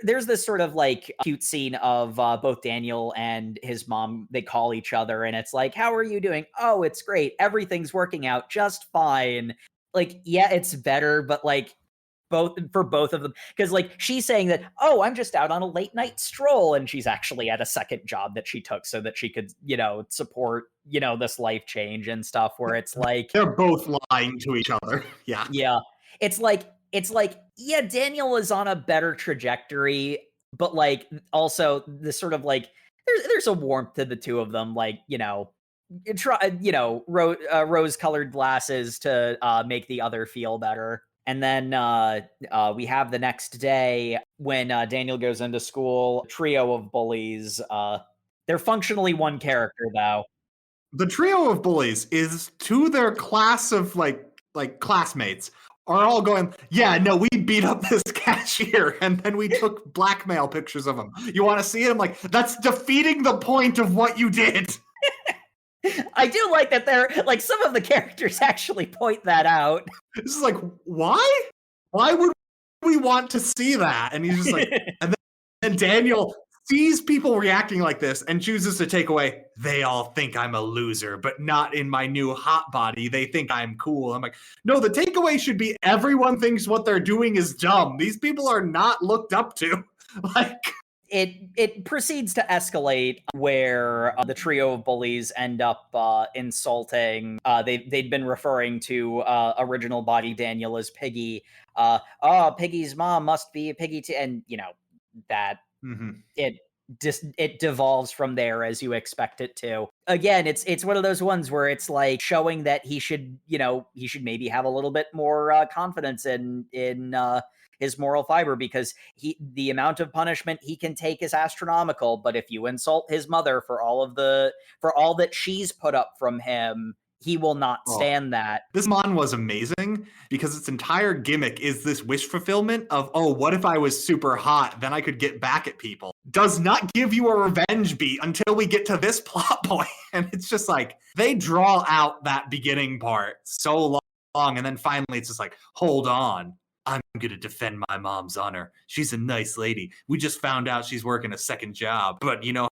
there's this sort of like cute scene of both Daniel and his mom. They call each other and it's like, how are you doing? Oh, it's great. Everything's working out just fine. Like, yeah, it's better, but like both of them, because like she's saying that, oh, I'm just out on a late night stroll, and she's actually at a second job that she took so that she could, you know, support, you know, this life change and stuff, where it's like they're both lying to each other. Yeah. It's like, yeah, Daniel is on a better trajectory, but like also this sort of like there's a warmth to the two of them, like, you know, rose-colored glasses to make the other feel better. And then we have the next day when Daniel goes into school. Trio of bullies. They're functionally one character, though. The trio of bullies is to their class of like classmates are all going, yeah, no, we beat up this cashier and then we took blackmail pictures of him. You want to see it? I'm like, that's defeating the point of what you did. I do like that they're like some of the characters actually point that out. This is like, why? Why would we want to see that? And he's just like, and then Daniel sees people reacting like this and chooses to take away, they all think I'm a loser, but not in my new hot body. They think I'm cool. I'm like, no, the takeaway should be everyone thinks what they're doing is dumb. These people are not looked up to. Like, it proceeds to escalate where the trio of bullies end up insulting. They'd been referring to original body Daniel as Piggy. Oh, Piggy's mom must be a Piggy too, and you know that it devolves from there as you expect it to. Again, it's one of those ones where it's like showing that he should maybe have a little bit more confidence in his moral fiber, because the amount of punishment he can take is astronomical. But if you insult his mother for all that she's put up from him, he will not stand that. This mon was amazing because its entire gimmick is this wish fulfillment of, oh, what if I was super hot? Then I could get back at people. Does not give you a revenge beat until we get to this plot point. And it's just like, they draw out that beginning part so long. And then finally it's just like, hold on. I'm going to defend my mom's honor. She's a nice lady. We just found out she's working a second job. But you know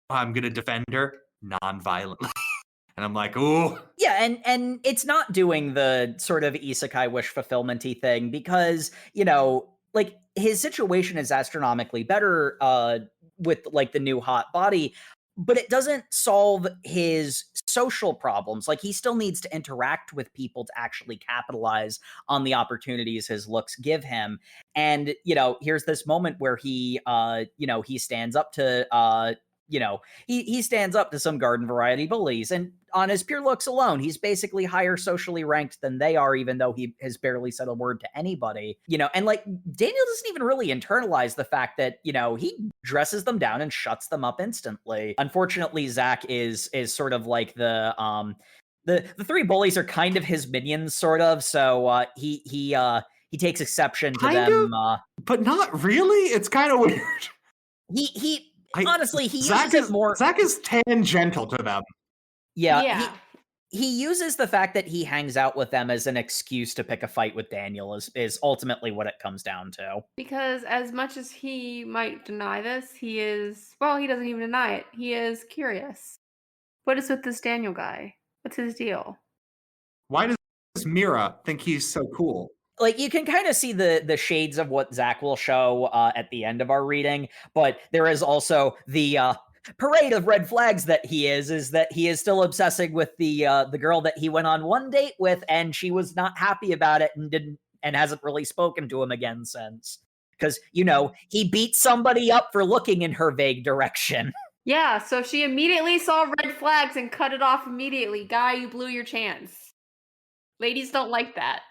how I'm going to defend her? Non-violently. And I'm like, ooh. Yeah, and it's not doing the sort of isekai wish fulfillment-y thing because, you know, like, his situation is astronomically better with, like, the new hot body, but it doesn't solve his social problems. Like, he still needs to interact with people to actually capitalize on the opportunities his looks give him. And, you know, here's this moment where he stands up to, he stands up to some garden variety bullies, and on his pure looks alone, he's basically higher socially ranked than they are, even though he has barely said a word to anybody, you know. And like, Daniel doesn't even really internalize the fact that, you know, he dresses them down and shuts them up instantly. Unfortunately, Zach is sort of like the three bullies are kind of his minions, sort of. So he takes exception to them, but not really. It's kind of weird. Honestly, he uses it more. Zach is tangential to them. Yeah. He uses the fact that he hangs out with them as an excuse to pick a fight with Daniel is ultimately what it comes down to. Because as much as he might deny this, he doesn't even deny it. He is curious. What is with this Daniel guy? What's his deal? Why does Mira think he's so cool? Like, you can kind of see the shades of what Zach will show at the end of our reading, but there is also the parade of red flags that he is that he is still obsessing with the girl that he went on one date with, and she was not happy about it and didn't and hasn't really spoken to him again since. Because, he beat somebody up for looking in her vague direction. Yeah, so she immediately saw red flags and cut it off immediately. Guy, you blew your chance. Ladies don't like that.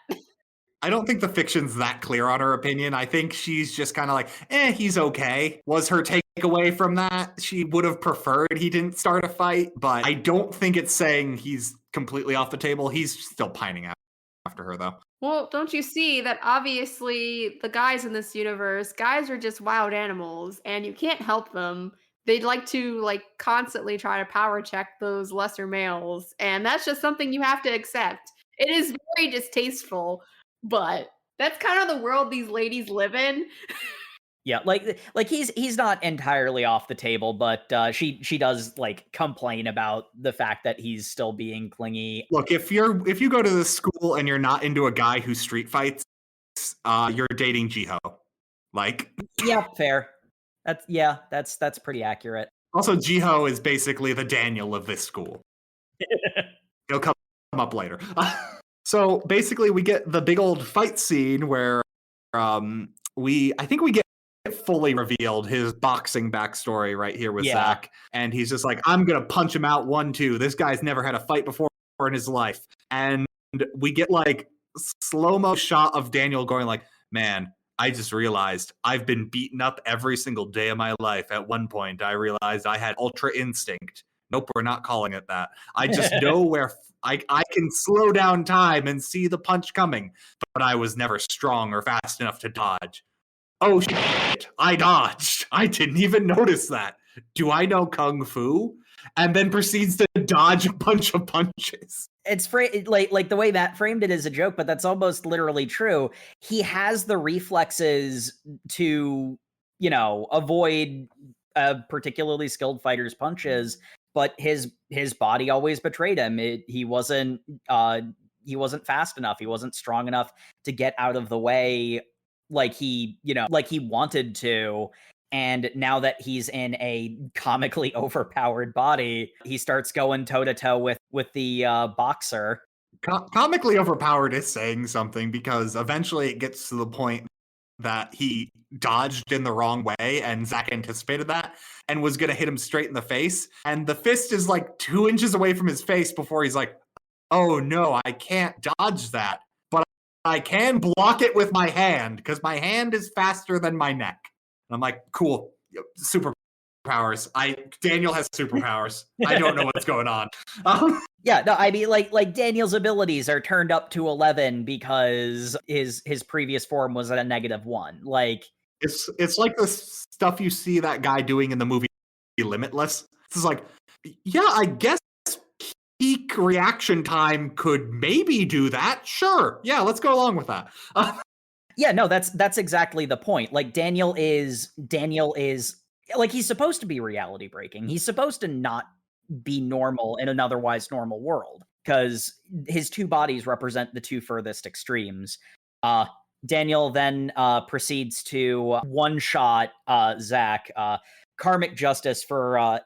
I don't think the fiction's that clear on her opinion. I think she's just kind of like, he's okay. Was her takeaway from that? She would have preferred he didn't start a fight, but I don't think it's saying he's completely off the table. He's still pining after her, though. Well, don't you see that obviously the guys in this universe, guys are just wild animals and you can't help them. They'd like to constantly try to power check those lesser males, and that's just something you have to accept. It is very distasteful, but that's kind of the world these ladies live in. Yeah, he's not entirely off the table, but she does complain about the fact that he's still being clingy. Look, if you go to this school and you're not into a guy who street fights, you're dating Jiho. Yeah, fair. That's pretty accurate. Also, Jiho is basically the Daniel of this school. He'll come up later. So basically, we get the big old fight scene where I think we get fully revealed his boxing backstory right here with Zach, and he's just like, I'm gonna punch him out 1-2. This guy's never had a fight before in his life, and we get slow-mo shot of Daniel going man, I just realized I've been beaten up every single day of my life. At one point, I realized I had ultra instinct. Nope, we're not calling it that. I just know where I can slow down time and see the punch coming, but I was never strong or fast enough to dodge. Oh shit, I dodged. I didn't even notice that. Do I know Kung Fu? And then proceeds to dodge a bunch of punches. It's the way Matt framed it is a joke, but that's almost literally true. He has the reflexes to, avoid a particularly skilled fighter's punches, but his body always betrayed him. He wasn't fast enough. He wasn't strong enough to get out of the way like he wanted to. And now that he's in a comically overpowered body, he starts going toe-to-toe with the boxer. Comically overpowered is saying something, because eventually it gets to the point that he dodged in the wrong way, and Zach anticipated that and was going to hit him straight in the face. And the fist is 2 inches away from his face before he's like, oh no, I can't dodge that. But I can block it with my hand, because my hand is faster than my neck. And I'm like, cool, superpowers. Daniel has superpowers. I don't know what's going on. Yeah, no, I mean, Daniel's abilities are turned up to 11 because his previous form was at a -1. It's like the stuff you see that guy doing in the movie Limitless. It's yeah, I guess peak reaction time could maybe do that. Sure, yeah, let's go along with that. Yeah, no, that's exactly the point. Daniel is he's supposed to be reality breaking. He's supposed to not be normal in an otherwise normal world, because his two bodies represent the two furthest extremes. Daniel then proceeds to one-shot Zach. Karmic justice for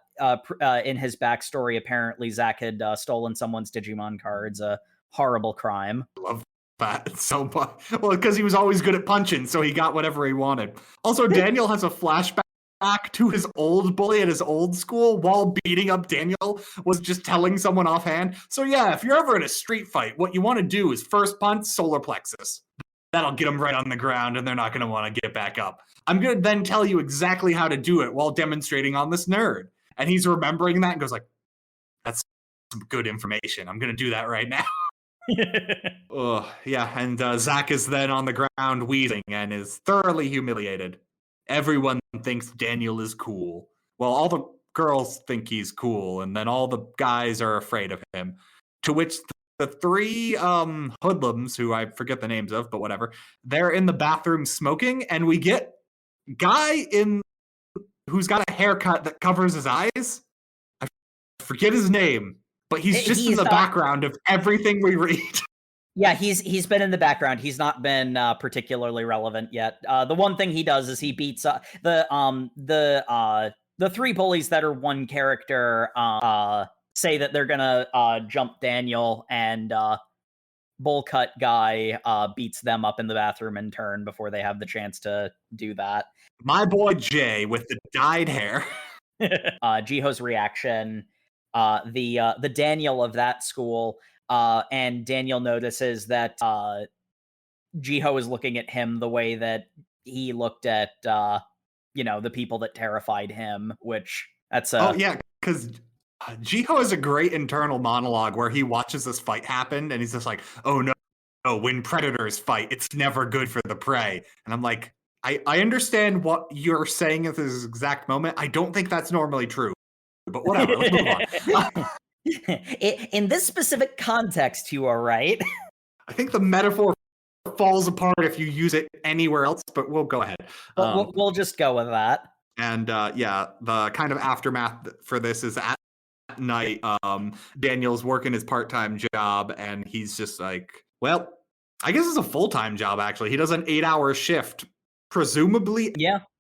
in his backstory, apparently Zach had stolen someone's Digimon cards. A horrible crime. Love that so much. Well, because he was always good at punching, so he got whatever he wanted. Also, Daniel has a flashback to his old bully at his old school while beating up Daniel was just telling someone offhand. So yeah, if you're ever in a street fight, what you want to do is first punch solar plexus. That'll get them right on the ground, and they're not going to want to get back up. I'm going to then tell you exactly how to do it while demonstrating on this nerd. And he's remembering that and goes that's some good information. I'm going to do that right now. Yeah, and Zach is then on the ground wheezing and is thoroughly humiliated. Everyone thinks Daniel is cool. Well, all the girls think he's cool, and then all the guys are afraid of him. To which the three hoodlums, who I forget the names of, but whatever, they're in the bathroom smoking, and we get guy who's got a haircut that covers his eyes. I forget his name, but he's in the background of everything we read. Yeah, he's been in the background. He's not been particularly relevant yet. The one thing he does is he beats the three bullies that are one character say that they're gonna jump Daniel, and bowl cut guy beats them up in the bathroom in turn before they have the chance to do that. My boy Jay with the dyed hair. Jiho's reaction, the Daniel of that school, and Daniel notices that Jiho is looking at him the way that he looked at the people that terrified him, which that's Oh yeah, because Jiho has a great internal monologue where he watches this fight happen and he's just like, oh no, when predators fight, it's never good for the prey. And I'm like, I understand what you're saying at this exact moment. I don't think that's normally true, but whatever, let's move on. In this specific context, you are right. I think the metaphor falls apart if you use it anywhere else, but we'll go ahead. We'll just go with that. And the kind of aftermath for this is at night, Daniel's working his part-time job, and he's just like, well, I guess it's a full-time job, actually. He does an 8-hour shift, presumably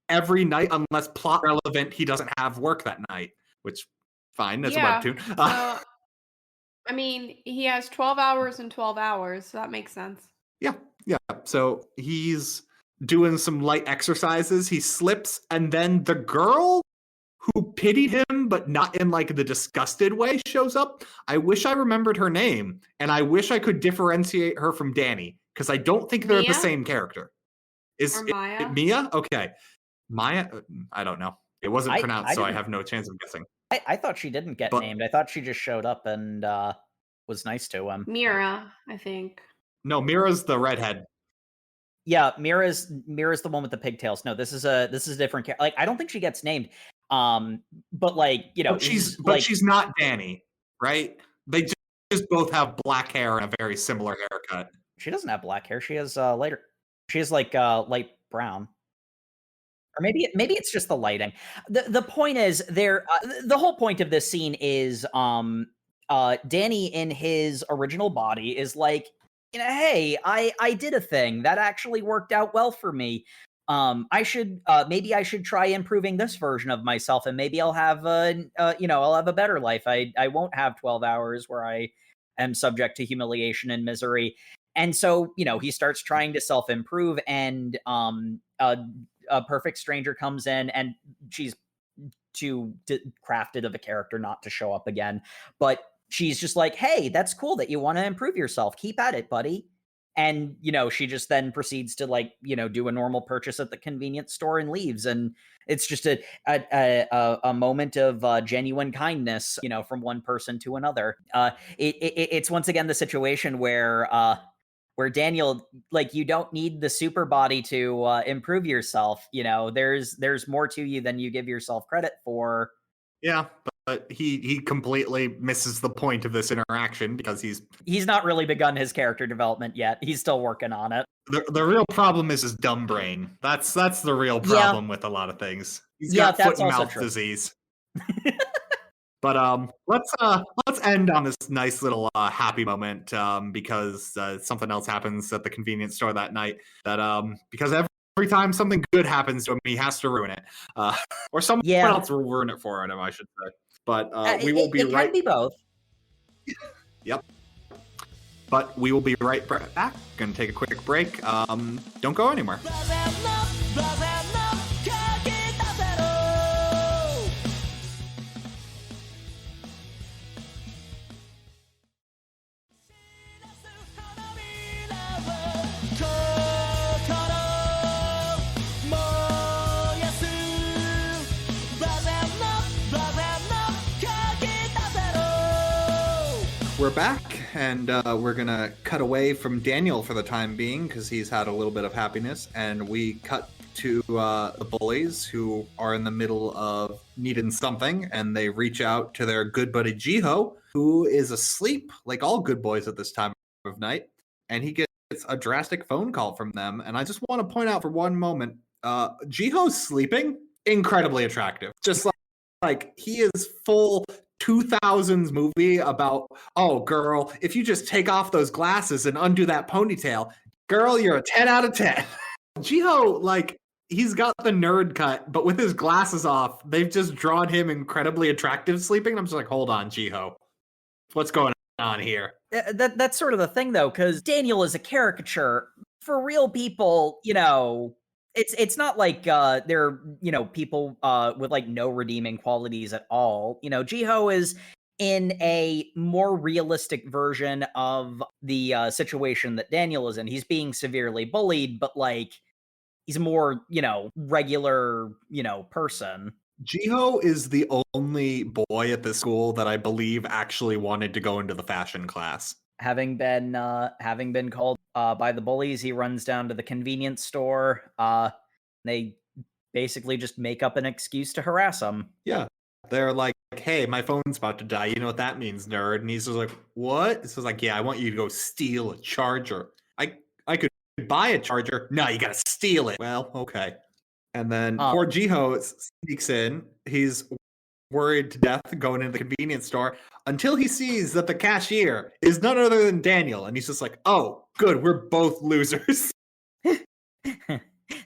every night, unless plot relevant, he doesn't have work that night, which, fine, that's a webtoon. I mean, he has 12 hours and 12 hours, so that makes sense. Yeah. So he's doing some light exercises. He slips, and then the girl who pitied him, but not in like the disgusted way, shows up. I wish I remembered her name, and I wish I could differentiate her from Danny, because I don't think they're the same character. Is it Mia? Okay. Maya? I don't know. It wasn't pronounced, so I have no chance of guessing. I thought she didn't get named. I thought she just showed up and was nice to him. Mira, I think. No, Mira's the redhead. Yeah, Mira's the one with the pigtails. No, this is a different character. Like, I don't think she gets named. But like, she's not Danny, right? They just both have black hair and a very similar haircut. She doesn't have black hair. She has lighter. She has like light brown. Or maybe it's just the lighting. The point is the whole point of this scene is Danny in his original body is like, hey, I did a thing that actually worked out well for me. I should try improving this version of myself, and maybe I'll have I'll have a better life. I won't have 12 hours where I am subject to humiliation and misery. And so, he starts trying to self-improve, and a perfect stranger comes in, and she's too crafted of a character not to show up again. But she's just like, hey, that's cool that you want to improve yourself. Keep at it, buddy. And, she just then proceeds to do a normal purchase at the convenience store and leaves. And it's just a moment of genuine kindness, from one person to another. It's once again the situation where Daniel, like, you don't need the super body to improve yourself. There's more to you than you give yourself credit for. Yeah, but he completely misses the point of this interaction because he's not really begun his character development yet. He's still working on it. The real problem is his dumb brain. That's the real problem with a lot of things. He's got foot and mouth disease. But let's end on this nice little happy moment because something else happens at the convenience store that night. That because every time something good happens to him, he has to ruin it, or someone else will ruin it for him, I should say. But we will be right. It can be both. Yep. But we will be right back. Gonna take a quick break. Don't go anywhere. We're back, and we're gonna cut away from Daniel for the time being because he's had a little bit of happiness, and we cut to the bullies who are in the middle of needing something, and they reach out to their good buddy Jiho, who is asleep like all good boys at this time of night, and he gets a drastic phone call from them. And I just want to point out for one moment, Jiho's sleeping incredibly attractive, just like he is full 2000s movie about, oh girl, if you just take off those glasses and undo that ponytail, girl, you're a 10 out of 10. Jiho, like, he's got the nerd cut, but with his glasses off, they've just drawn him incredibly attractive sleeping. I'm just like, hold on, Jiho, what's going on here? That's sort of the thing, though, because Daniel is a caricature. For real people, it's not like they're people with like no redeeming qualities at all. Jiho is in a more realistic version of the situation that Daniel is in. He's being severely bullied, but like he's a more regular person. Jiho is the only boy at the school that I believe actually wanted to go into the fashion class. Having been called by the bullies, he runs down to the convenience store. They basically just make up an excuse to harass him. Yeah. They're like, hey, my phone's about to die. You know what that means, nerd? And he's just like, what? So like, yeah, I want you to go steal a charger. I could buy a charger. No, you gotta steal it. Well, okay. And then poor Jiho sneaks in. He's worried to death going into the convenience store until he sees that the cashier is none other than Daniel. And he's just like, oh, good, we're both losers.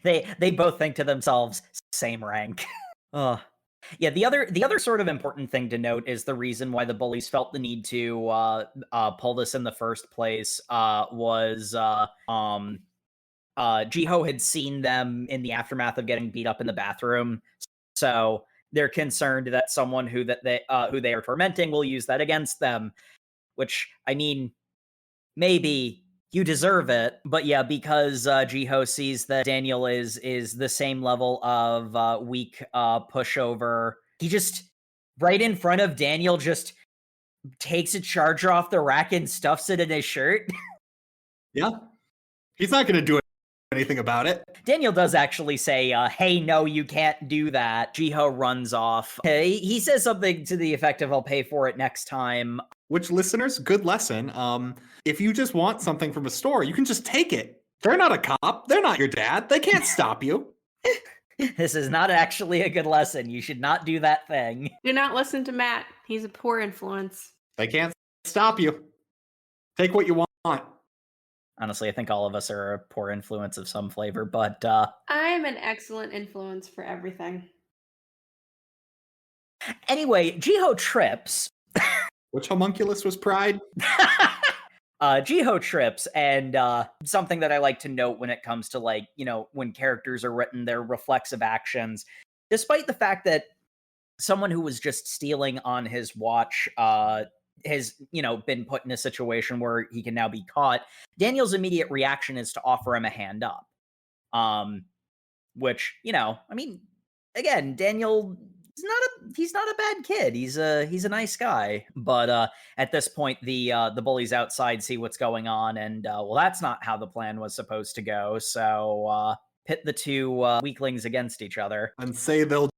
They both think to themselves, same rank. Yeah, the other sort of important thing to note is the reason why the bullies felt the need to pull this in the first place was Jiho had seen them in the aftermath of getting beat up in the bathroom, so they're concerned that someone who they are tormenting will use that against them. Which, I mean, maybe you deserve it, but yeah, because Jiho sees that Daniel is the same level of weak pushover, he just right in front of Daniel just takes a charger off the rack and stuffs it in his shirt. Yeah, he's not gonna do anything about it. Daniel does actually say, hey, no, you can't do that. Jiho runs off. He says something to the effect of, I'll pay for it next time. Which, listeners, good lesson. If you just want something from a store, you can just take it. They're not a cop. They're not your dad. They can't stop you. This is not actually a good lesson. You should not do that thing. Do not listen to Matt. He's a poor influence. They can't stop you. Take what you want. Honestly, I think all of us are a poor influence of some flavor, but I'm an excellent influence for everything. Anyway, Jiho trips. Which homunculus was Pride? Jiho trips, and something that I like to note when it comes to, like, when characters are written, their reflexive actions, despite the fact that someone who was just stealing on his watch has, been put in a situation where he can now be caught, Daniel's immediate reaction is to offer him a hand up. Which, I mean, again, Daniel... He's not a bad kid. He's a nice guy. But at this point, the bullies outside see what's going on, and well, that's not how the plan was supposed to go. So pit the two weaklings against each other and say they'll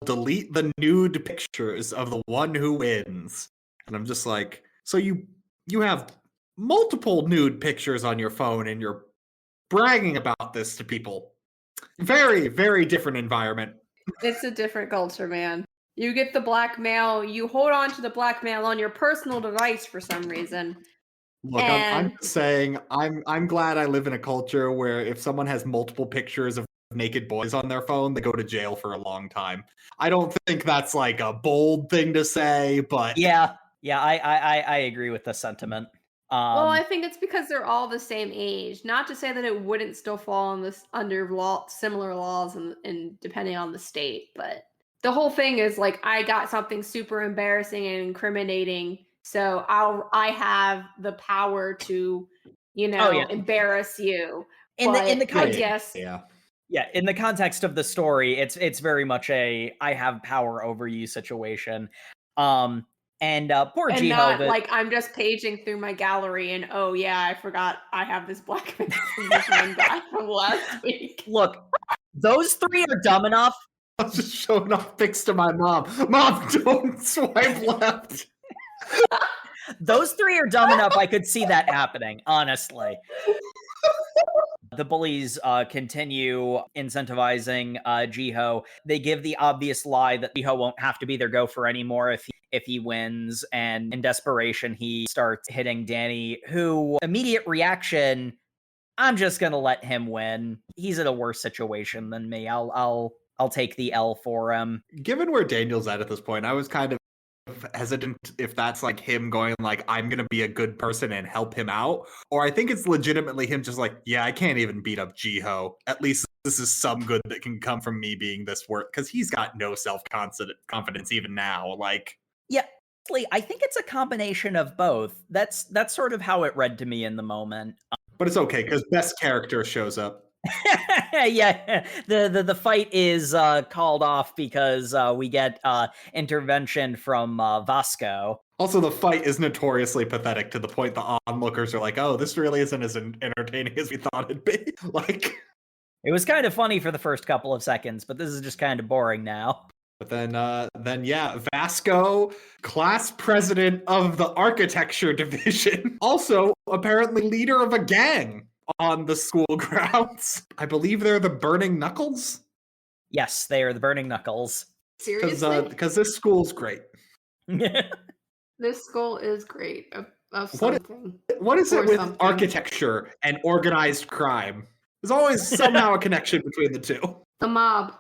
delete the nude pictures of the one who wins. And I'm just like, so you have multiple nude pictures on your phone, and you're bragging about this to people. Very, very different environment. It's a different culture, man. You get the blackmail, you hold on to the blackmail on your personal device for some reason. Look, I'm just saying, I'm glad I live in a culture where if someone has multiple pictures of naked boys on their phone, they go to jail for a long time. I don't think that's like a bold thing to say, but yeah, I agree with the sentiment. Well, I think it's because they're all the same age. Not to say that it wouldn't still fall on this under similar laws and depending on the state, but the whole thing is like, I got something super embarrassing and incriminating, so I have the power to, embarrass you. In the context, yeah, in the context of the story, it's very much a I have power over you situation. And poor Jiho. Not like I'm just paging through my gallery and oh yeah, I forgot I have this blackmail from this one guy from last week. Look, those three are dumb enough. I was just showing off pics to my mom. Mom, don't swipe left. Those three are dumb enough. I could see that happening, honestly. The bullies continue incentivizing Jiho. They give the obvious lie that Jiho won't have to be their gopher anymore if he wins, and in desperation, he starts hitting Danny, who, immediate reaction, I'm just gonna let him win. He's in a worse situation than me. I'll take the L for him. Given where Daniel's at this point, I was kind of hesitant if that's like him going like, I'm gonna be a good person and help him out, or I think it's legitimately him just like, yeah, I can't even beat up Jiho. At least this is some good that can come from me being this work, because he's got no self-confidence even now. Like, Yeah, I think it's a combination of both. That's sort of how it read to me in the moment. but it's okay because best character shows up. Yeah, the fight is called off because we get intervention from Vasco. Also, the fight is notoriously pathetic to the point the onlookers are like, oh, this really isn't as entertaining as we thought it'd be. Like, It was kind of funny for the first couple of seconds, but this is just kind of boring now. but then yeah, Vasco, class president of the architecture division, also apparently leader of a gang on the school grounds. I believe they're the Burning Knuckles. Yes, they are the Burning Knuckles. Seriously? Because this school's great. This school is great of What- something. What is it Or with something. architecture and organized crime? There's always somehow a connection between the two. The mob.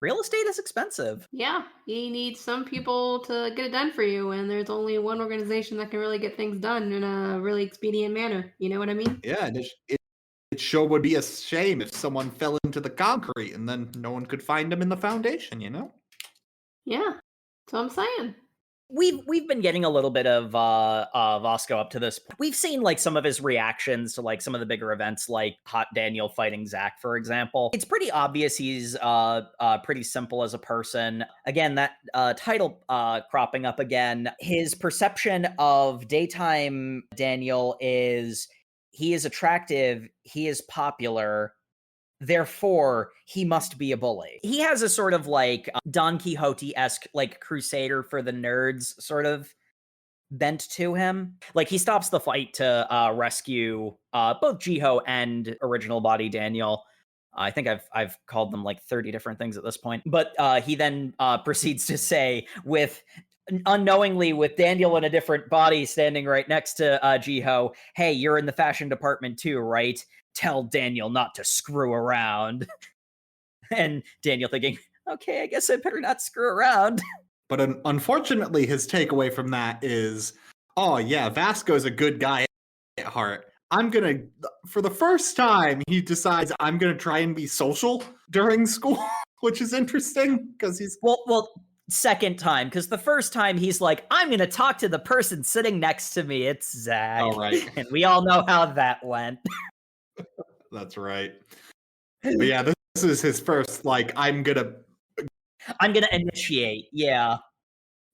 Real estate is expensive. Yeah, you need some people to get it done for you, and there's only one organization that can really get things done in a really expedient manner. You know what I mean? Yeah, and it sure would be a shame if someone fell into the concrete and then no one could find him in the foundation, you know? Yeah, that's what I'm saying. We've been getting a little bit of Vasco up to this point. We've seen like some of his reactions to like some of the bigger events, like Hot Daniel fighting Zack, for example. It's pretty obvious he's pretty simple as a person. Again, that title cropping up again. His perception of daytime Daniel is he is attractive, he is popular, therefore he must be a bully. He has a sort of like Don Quixote-esque like crusader for the nerds sort of bent to him. Like he stops the fight to rescue both Jiho and original body Daniel. I think I've called them like 30 different things at this point. But he then proceeds to say, with unknowingly with Daniel in a different body standing right next to Jiho, hey, you're in the fashion department too, right? Tell Daniel not to screw around. And Daniel thinking, okay, I guess I better not screw around. But unfortunately, his takeaway from that is, oh yeah, Vasco's a good guy at heart. For the first time, he decides I'm gonna try and be social during school, which is interesting because he's Well, second time, because the first time he's like, I'm gonna talk to the person sitting next to me. It's Zach. oh right, And we all know how that went. that's right. But yeah, this is his first like I'm gonna initiate. Yeah.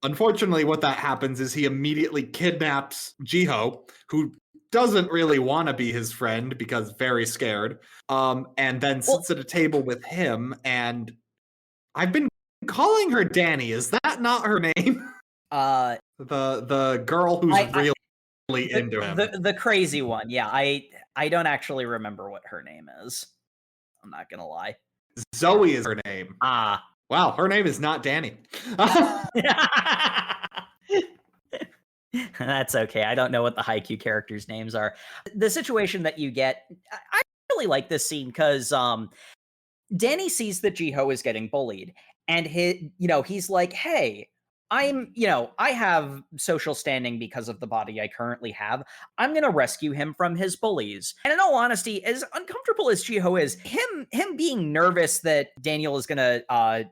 Unfortunately, what that happens is he immediately kidnaps Jiho, who doesn't really want to be his friend because very scared, and then sits at a table with him. And I've been calling her Danny. Is that not her name? The girl who's really into him. The crazy one. Yeah, I don't actually remember what her name is. I'm not gonna lie. Zoe is her name. Ah. Wow, her name is not Danny. That's okay. I don't know what the Haikyuu characters' names are. The situation that you get, I really like this scene because Danny sees that Jiho is getting bullied, and he's like, hey, I have social standing because of the body I currently have. I'm going to rescue him from his bullies. And in all honesty, as uncomfortable as Jiho is, him being nervous that Daniel is going to,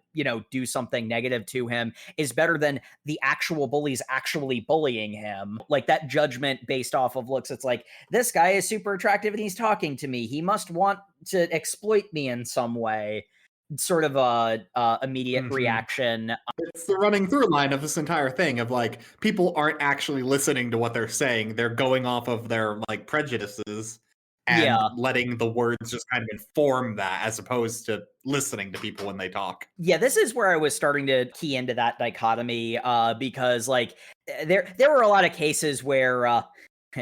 do something negative to him is better than the actual bullies actually bullying him. Like that judgment based off of looks, it's like, this guy is super attractive and he's talking to me. He must want to exploit me in some way. Sort of a immediate reaction. It's the running through line of this entire thing of like people aren't actually listening to what they're saying. They're going off of their like prejudices and letting the words just kind of inform that as opposed to listening to people when they talk. Yeah, this is where I was starting to key into that dichotomy because like there were a lot of cases where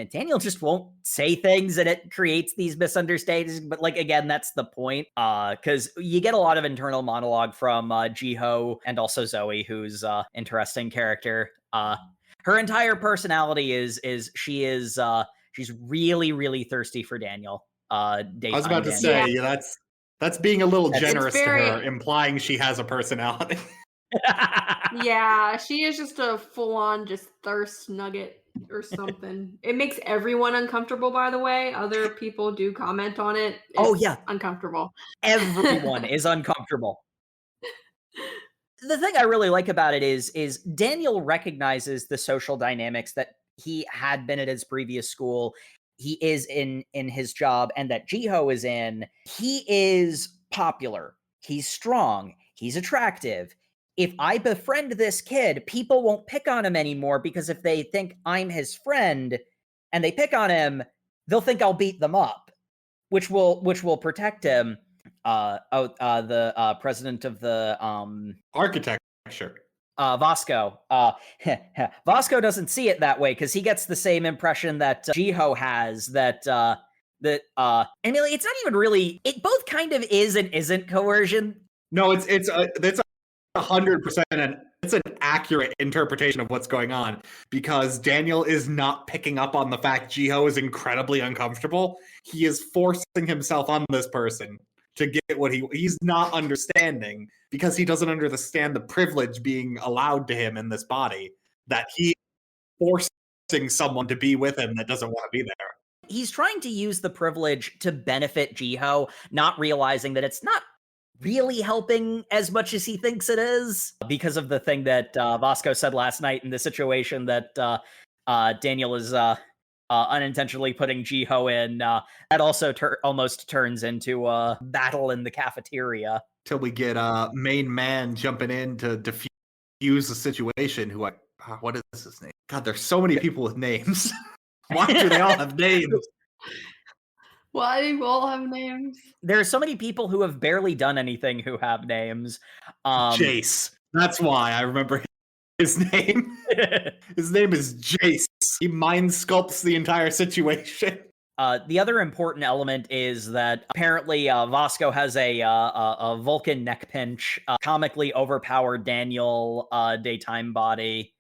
Daniel just won't say things and it creates these misunderstandings. But like, again, that's the point. Because you get a lot of internal monologue from Jiho and also Zoe, who's interesting character. Her entire personality is she's really, really thirsty for Daniel. I was about to say, that's being a little generous to her, implying she has a personality. Yeah, she is just a full-on just thirst nugget or something. It makes everyone uncomfortable, by the way. Other people do comment on it. Oh, It's yeah. uncomfortable. Everyone is uncomfortable. The thing I really like about it is Daniel recognizes the social dynamics that he had been at his previous school. He is in his job, and that Jiho is in. He is popular. He's strong. He's attractive. If I befriend this kid, people won't pick on him anymore because if they think I'm his friend and they pick on him, they'll think I'll beat them up, which will protect him. The president of the Architecture. Vasco. Vasco doesn't see it that way because he gets the same impression that Jiho has. I mean, it's not even really. It both kind of is and isn't coercion. No, it's 100% it's an accurate interpretation of what's going on because Daniel is not picking up on the fact Jiho is incredibly uncomfortable. He is forcing himself on this person to get what he's not understanding because he doesn't understand the privilege being allowed to him in this body, that he forcing someone to be with him that doesn't want to be there. He's trying to use the privilege to benefit Jiho, not realizing that it's not really helping as much as he thinks it is because of the thing that Vasco said last night in the situation that Daniel is unintentionally putting Jiho in. That also almost turns into a battle in the cafeteria. Till we get main man jumping in to defuse the situation. What is his name? God, there's so many people with names. Why do they all have names? Why do we all have names? There are so many people who have barely done anything who have names. Jace. That's why I remember his name. His name is Jace. He mind sculpts the entire situation. The other important element is that apparently Vasco has a Vulcan neck pinch. Comically overpowered Daniel daytime body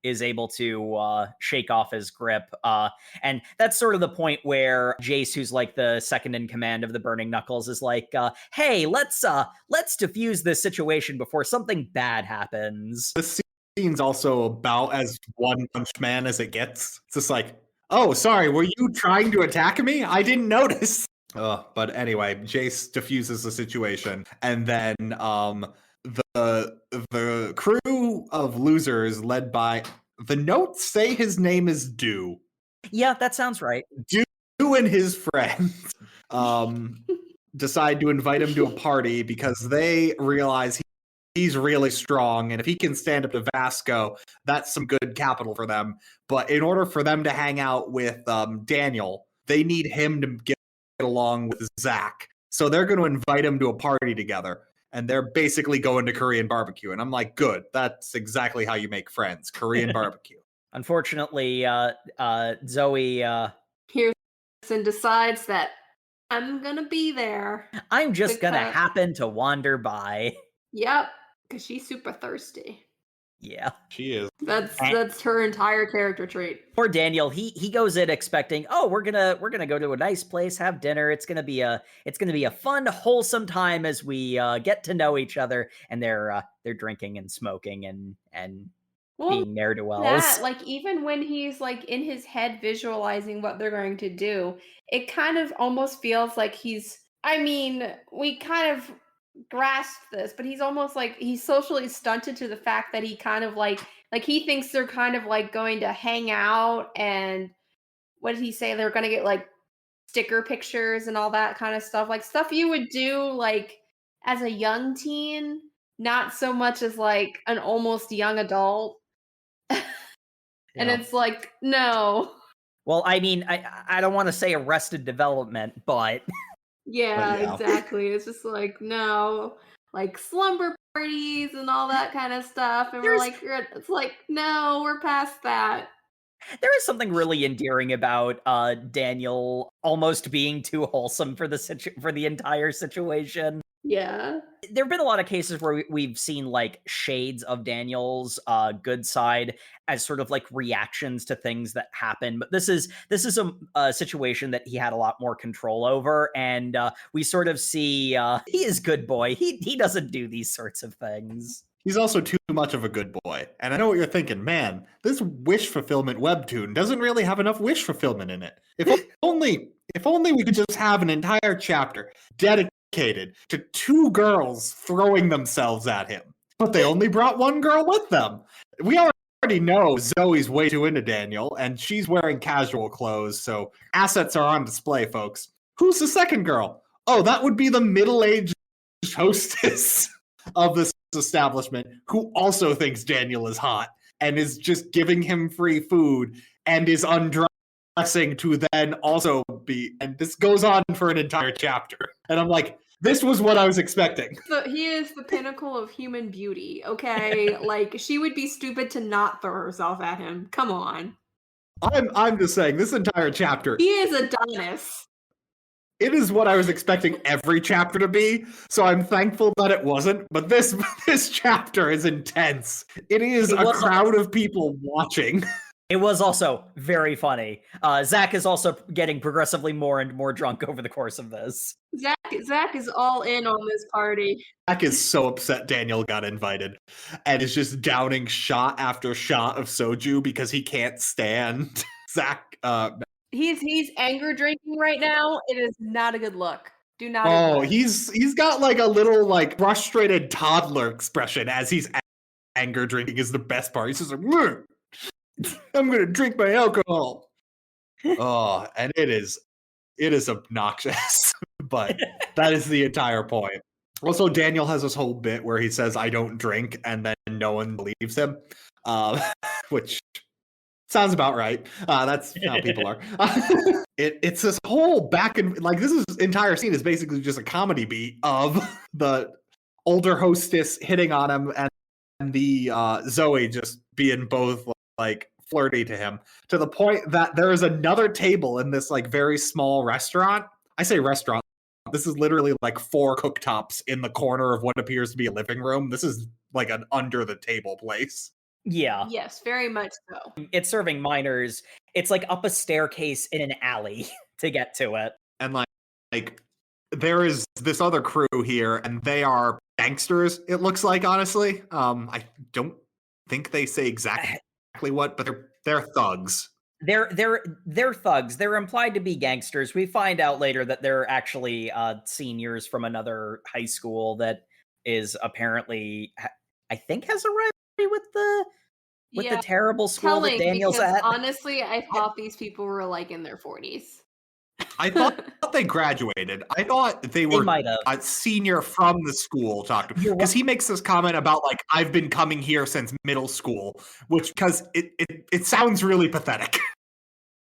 is able to shake off his grip. And that's sort of the point where Jace, who's like the second in command of the Burning Knuckles, is like, hey, let's defuse this situation before something bad happens. This scene's also about as One Punch Man as it gets. It's just like, oh, sorry, were you trying to attack me? I didn't notice. But anyway, Jace diffuses the situation, and then the crew of losers led by the notes say his name is Do. Yeah, that sounds right. Do and his friends decide to invite him to a party because they realize he's really strong, and if he can stand up to Vasco, that's some good capital for them. But in order for them to hang out with Daniel, they need him to get along with Zach. So they're going to invite him to a party together, and they're basically going to Korean barbecue. And I'm like, good, that's exactly how you make friends, Korean barbecue. Unfortunately, Zoe hears and decides that I'm gonna be there. I'm just gonna happen to wander by. Yep, because she's super thirsty. Yeah, she is. That's her entire character trait. Poor Daniel, he goes in expecting, oh, we're gonna go to a nice place, have dinner. It's gonna be a fun, wholesome time as we get to know each other. And they're drinking and smoking and being ne'er-do-wells. That, like, even when he's like in his head visualizing what they're going to do, it kind of almost feels like we kind of grasp this, but he's almost like he's socially stunted to the fact that he kind of like he thinks they're kind of like going to hang out, and what did he say? They're going to get like sticker pictures and all that kind of stuff, like stuff you would do like as a young teen, not so much as like an almost young adult. And it's like, no. Well, I mean, I don't want to say Arrested Development, but yeah, exactly. It's just like, no, like slumber parties and all that kind of stuff. And it's like, no, we're past that. There is something really endearing about Daniel almost being too wholesome for the entire situation. Yeah. There have been a lot of cases where we've seen like shades of Daniel's good side as sort of like reactions to things that happen. But this is a situation that he had a lot more control over, and we sort of see he is good boy. He doesn't do these sorts of things. He's also too much of a good boy. And I know what you're thinking, man, this wish fulfillment webtoon doesn't really have enough wish fulfillment in it. If only we could just have an entire chapter dedicated to 2 girls throwing themselves at him. But they only brought 1 girl with them. We already know Zoe's way too into Daniel, and she's wearing casual clothes, so assets are on display, folks. Who's the second girl? Oh, that would be the middle-aged hostess of this establishment who also thinks Daniel is hot and is just giving him free food and is undressing to then also be, and this goes on for an entire chapter. And I'm like, this was what I was expecting. So he is the pinnacle of human beauty, okay? Like, she would be stupid to not throw herself at him. Come on. I'm just saying, this entire chapter, He is Adonis. it is what I was expecting every chapter to be, so I'm thankful that it wasn't. But this chapter is intense. It is a crowd of people watching. It was also very funny. Zach is also getting progressively more and more drunk over the course of this. Zach is all in on this party. Zach is so upset Daniel got invited and is just downing shot after shot of soju because he can't stand Zach. He's anger drinking right now. It is not a good look. Do not. Oh, he's got like a little like frustrated toddler expression as he's anger drinking is the best part. He's just like, "Meh, I'm gonna drink my alcohol." Oh, and it is obnoxious, but that is the entire point. Also, Daniel has this whole bit where he says, "I don't drink," and then no one believes him, which sounds about right. That's how people are. It's this whole back and like this entire scene is basically just a comedy beat of the older hostess hitting on him and the Zoe just being both like flirty to him, to the point that there is another table in this like very small restaurant. I say restaurant. This is literally like 4 cooktops in the corner of what appears to be a living room. This is like an under the table place. Yeah. Yes, very much so. It's serving minors. It's like up a staircase in an alley to get to it. And like there is this other crew here, and they are gangsters, it looks like, honestly. I don't think they say exactly what, but they're thugs. They're thugs. They're implied to be gangsters. We find out later that they're actually seniors from another high school that is apparently, I think, has a rivalry with the terrible school that Daniel's at. Honestly, I thought these people were like in their 40s. I thought they graduated. I thought they were a senior from the school. Because he makes this comment about like, I've been coming here since middle school, which because it sounds really pathetic.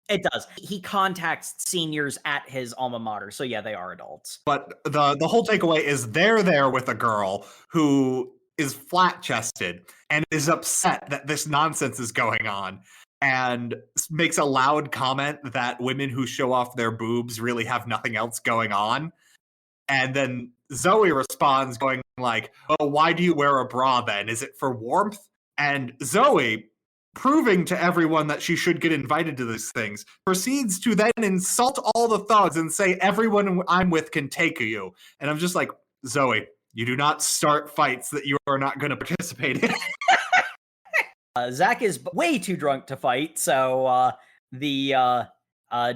It does. He contacts seniors at his alma mater, so yeah, they are adults. But the whole takeaway is they're there with a girl who is flat-chested and is upset that this nonsense is going on, and makes a loud comment that women who show off their boobs really have nothing else going on. And then Zoe responds going like, "Oh, why do you wear a bra then? Is it for warmth?" And Zoe, proving to everyone that she should get invited to these things, proceeds to then insult all the thugs and say, "Everyone I'm with can take you." And I'm just like, Zoe, you do not start fights that you are not going to participate in. Zach is way too drunk to fight, so the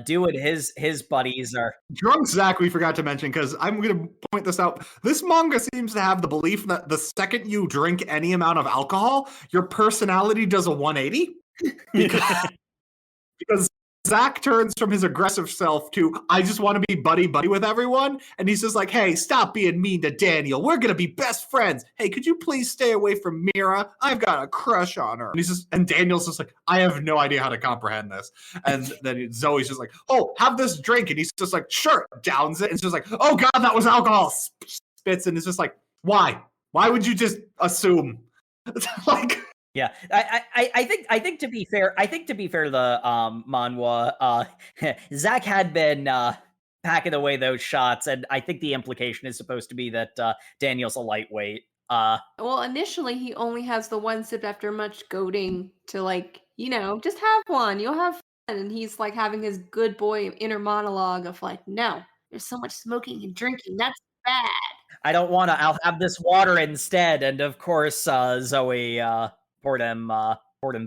dude and his buddies are drunk. Zach, we forgot to mention, because I'm going to point this out. This manga seems to have the belief that the second you drink any amount of alcohol, your personality does a 180. Because Zach turns from his aggressive self to, I just want to be buddy-buddy with everyone. And he's just like, hey, stop being mean to Daniel. We're going to be best friends. Hey, could you please stay away from Mira? I've got a crush on her. And Daniel's just like, I have no idea how to comprehend this. And then Zoe's just like, oh, have this drink. And he's just like, sure, downs it. And it's just like, oh God, that was alcohol. Spits. And it's just like, why? Why would you just assume? Like... Yeah, I think to be fair, to the manhwa, Zach had been packing away those shots, and I think the implication is supposed to be that Daniel's a lightweight. Well, initially he only has the one sip after much goading to like, just have one, you'll have fun. And he's like having his good boy inner monologue of like, no, there's so much smoking and drinking, that's bad. I don't want to. I'll have this water instead. And of course, Zoe poured him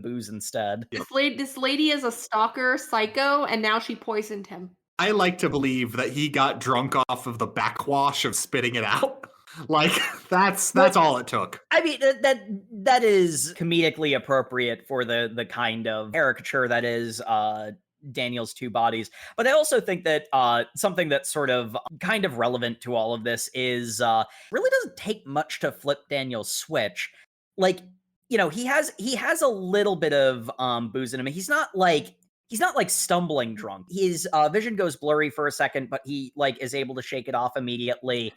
booze instead. This lady is a stalker, psycho, and now she poisoned him. I like to believe that he got drunk off of the backwash of spitting it out. Like that's all it took. I mean, that is comedically appropriate for the kind of caricature that is Daniel's two bodies. But I also think that something that's sort of kind of relevant to all of this is really doesn't take much to flip Daniel's switch. Like, you know, he has a little bit of booze in him. He's not like stumbling drunk. His vision goes blurry for a second, but he like is able to shake it off immediately.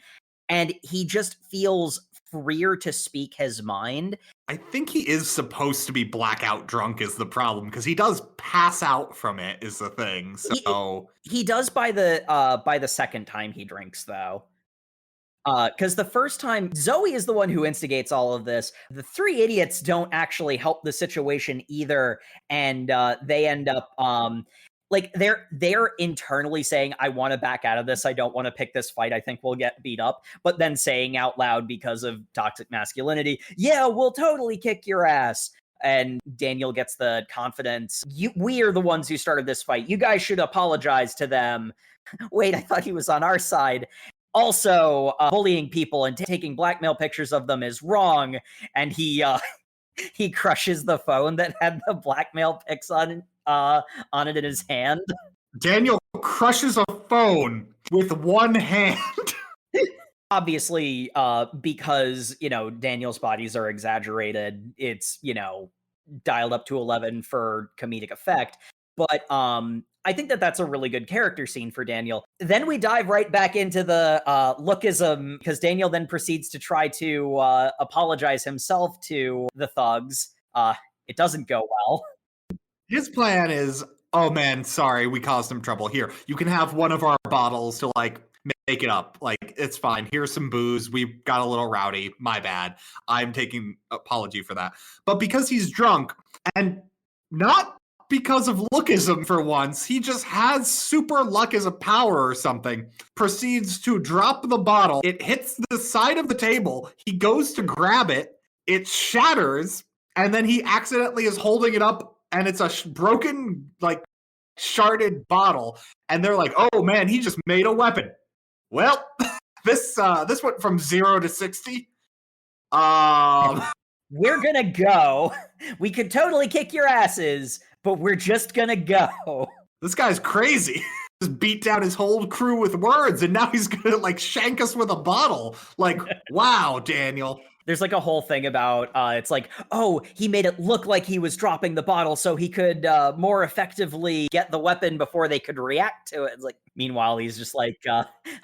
And he just feels freer to speak his mind. I think he is supposed to be blackout drunk is the problem, because he does pass out from it is the thing. So he does by the second time he drinks, though. Because the first time, Zoe is the one who instigates all of this. The three idiots don't actually help the situation either, and they end up like they're internally saying, I want to back out of this. I don't want to pick this fight. I think we'll get beat up. But then saying out loud because of toxic masculinity, yeah, we'll totally kick your ass. And Daniel gets the confidence. We are the ones who started this fight. You guys should apologize to them. Wait, I thought he was on our side. Also, bullying people and taking blackmail pictures of them is wrong. And he crushes the phone that had the blackmail pics on it in his hand. Daniel crushes a phone with one hand. Obviously, because, you know, Daniel's bodies are exaggerated, it's, you know, dialed up to 11 for comedic effect. But I think that that's a really good character scene for Daniel. Then we dive right back into the Lookism, because Daniel then proceeds to try to apologize himself to the thugs. It doesn't go well. His plan is, oh man, sorry, we caused him trouble. Here, you can have one of our bottles to like make it up. Like, it's fine. Here's some booze. We got a little rowdy. My bad. I'm taking apology for that. But because he's drunk, and not because of Lookism for once, he just has super luck as a power or something, proceeds to drop the bottle. It hits the side of the table. He goes to grab it. It shatters. And then he accidentally is holding it up, and it's a broken, like, sharded bottle. And they're like, oh man, he just made a weapon. Well, this went from 0 to 60. We're gonna go. We could totally kick your asses, but we're just gonna go. This guy's crazy. Just beat down his whole crew with words, and now he's gonna like shank us with a bottle. Like, wow, Daniel. There's like a whole thing about it's like, oh, he made it look like he was dropping the bottle so he could more effectively get the weapon before they could react to it. It's like, meanwhile, he's just like,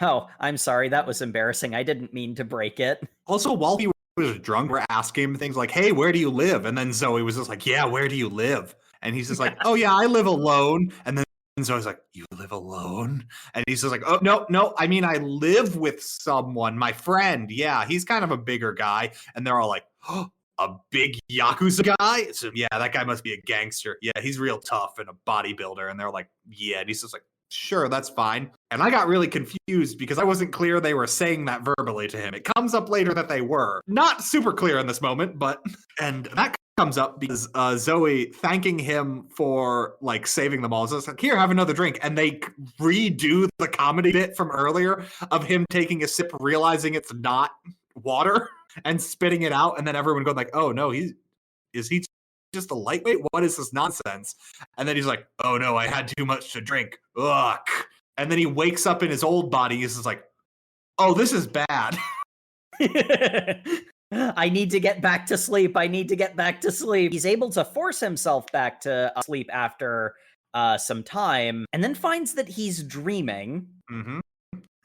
oh, I'm sorry, that was embarrassing. I didn't mean to break it. Also, while he was drunk, we're asking him things like, hey, where do you live? And then Zoe was just like, yeah, where do you live? And he's just like, oh yeah, I live alone. And then Zoe's like, you live alone? And he's just like, oh, no, I mean, I live with someone, my friend. Yeah, he's kind of a bigger guy. And they're all like, oh, a big Yakuza guy? So yeah, that guy must be a gangster. Yeah, he's real tough and a bodybuilder. And they're like, yeah. And he's just like, sure, that's fine. And I got really confused because I wasn't clear they were saying that verbally to him. It comes up later that they were. Not super clear in this moment, but... And that comes up because Zoe thanking him for like saving them all. So it's like, here, have another drink. And they redo the comedy bit from earlier of him taking a sip, realizing it's not water and spitting it out. And then everyone going like, oh no, is he just a lightweight? What is this nonsense? And then he's like, oh no, I had too much to drink. Ugh. And then he wakes up in his old body. He's just like, oh, this is bad. I need to get back to sleep. He's able to force himself back to sleep after some time, and then finds that he's dreaming. Mm-hmm.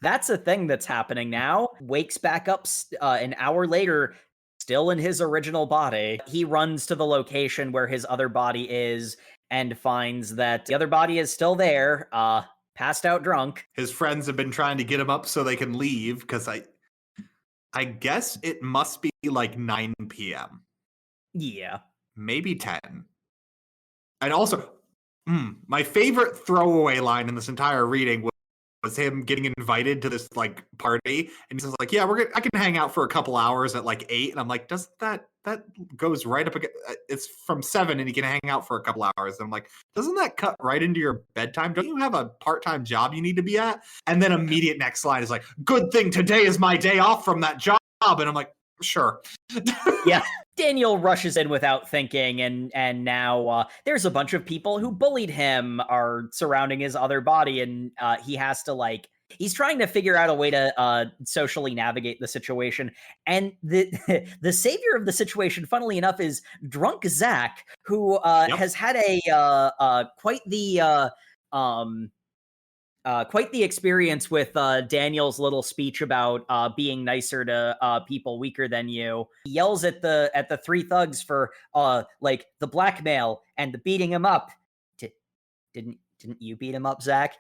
That's a thing that's happening now. Wakes back up an hour later, still in his original body. He runs to the location where his other body is and finds that the other body is still there, passed out drunk. His friends have been trying to get him up so they can leave, because I guess it must be like 9 p.m. Yeah. Maybe 10. And also, my favorite throwaway line in this entire reading was him getting invited to this like party, and he's like, "Yeah, I can hang out for a couple hours at like 8." And I'm like, "Doesn't that goes right up against, it's from 7 and you can hang out for a couple hours." And I'm like, "Doesn't that cut right into your bedtime? Don't you have a part-time job you need to be at?" And then immediate next line is like, "Good thing today is my day off from that job." And I'm like, "Sure." Yeah. Daniel rushes in without thinking, and now there's a bunch of people who bullied him are surrounding his other body, and he has to like he's trying to figure out a way to socially navigate the situation. And the the savior of the situation, funnily enough, is drunk Zach, who has had a quite the experience with Daniel's little speech about being nicer to people weaker than you. He yells at the three thugs for like the blackmail and the beating him up. Didn't you beat him up, Zach?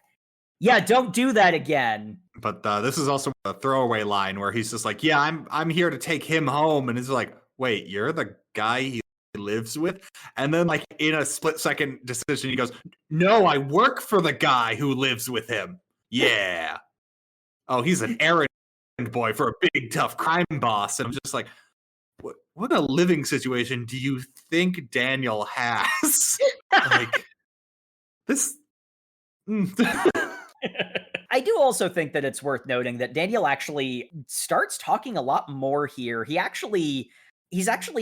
Yeah, don't do that again. But this is also a throwaway line where he's just like, "Yeah, I'm here to take him home," and it's like, "Wait, you're the guy he lives with?" And then like in a split second decision, he goes, "No, I work for the guy who lives with him." Yeah. Oh, he's an errand boy for a big tough crime boss. And I'm just like, what a living situation do you think Daniel has? Like this. I do also think that it's worth noting that Daniel actually starts talking a lot more here. He's actually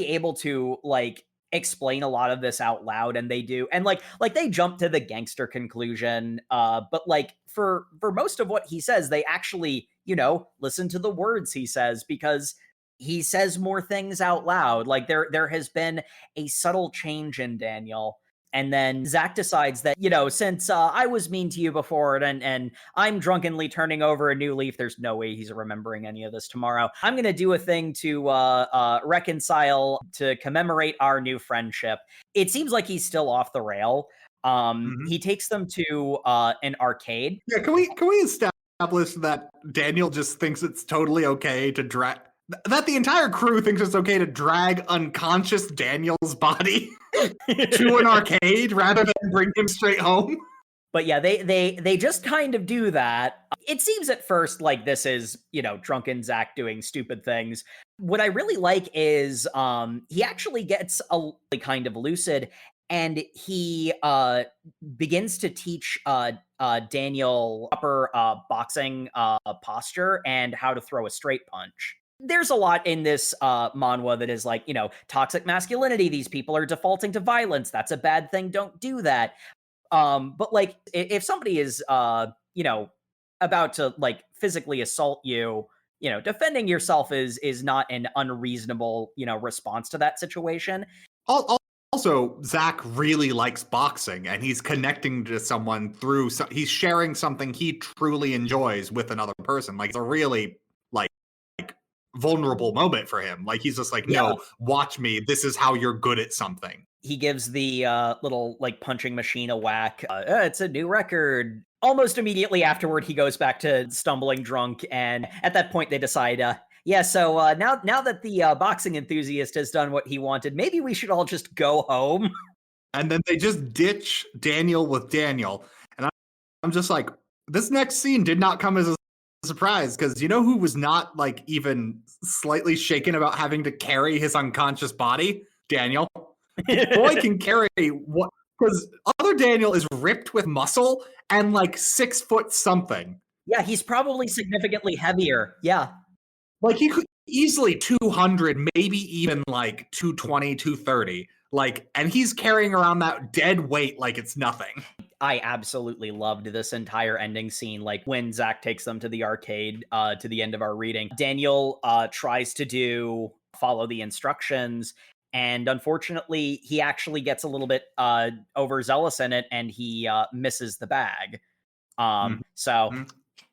able to like explain a lot of this out loud, and they do. And like they jump to the gangster conclusion, but like for most of what he says, they actually, listen to the words he says, because he says more things out loud. Like there has been a subtle change in Daniel. And then Zach decides that, since I was mean to you before and I'm drunkenly turning over a new leaf, there's no way he's remembering any of this tomorrow. I'm going to do a thing to reconcile, to commemorate our new friendship. It seems like he's still off the rail. He takes them to an arcade. Yeah, can we establish that Daniel just thinks it's totally okay to drag... That the entire crew thinks it's okay to drag unconscious Daniel's body to an arcade rather than bring him straight home. But yeah, they just kind of do that. It seems at first like this is, drunken Zach doing stupid things. What I really like is he actually gets kind of lucid, and he begins to teach Daniel proper boxing posture and how to throw a straight punch. There's a lot in this manhwa that is like, toxic masculinity. These people are defaulting to violence. That's a bad thing. Don't do that. But like, if somebody is, about to like physically assault you, defending yourself is not an unreasonable, response to that situation. Also, Zach really likes boxing, and he's connecting to someone through. He's sharing something he truly enjoys with another person. Like, it's a really vulnerable moment for him. Like, he's just like, "No, watch me. This is how you're good at something." He gives the little like punching machine a whack. It's a new record. Almost immediately afterward, he goes back to stumbling drunk, and at that point they decide, so now that the boxing enthusiast has done what he wanted, maybe we should all just go home. And then they just ditch Daniel with Daniel, and I'm just like, this next scene did not come as a surprise, because you know who was not like even slightly shaken about having to carry his unconscious body? Daniel. Boy can carry what, because other Daniel is ripped with muscle and like 6 foot something. Yeah, he's probably significantly heavier. Yeah. Like he could easily 200, maybe even like 220, 230. Like, and he's carrying around that dead weight like it's nothing. I absolutely loved this entire ending scene. Like when Zach takes them to the arcade, to the end of our reading, Daniel tries to follow the instructions, and unfortunately he actually gets a little bit overzealous in it, and he misses the bag. So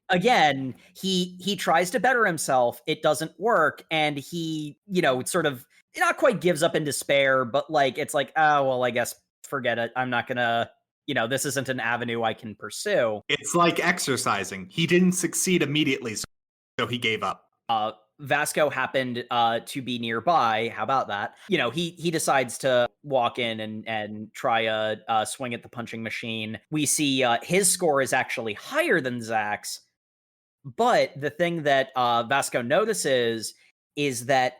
again, he tries to better himself. It doesn't work, and he, sort of not quite gives up in despair, but like it's like, oh well, I guess forget it. I'm not gonna, this isn't an avenue I can pursue. It's like exercising. He didn't succeed immediately, so he gave up. Vasco happened to be nearby. How about that? He decides to walk in and try a swing at the punching machine. We see his score is actually higher than Zach's, but the thing that Vasco notices is that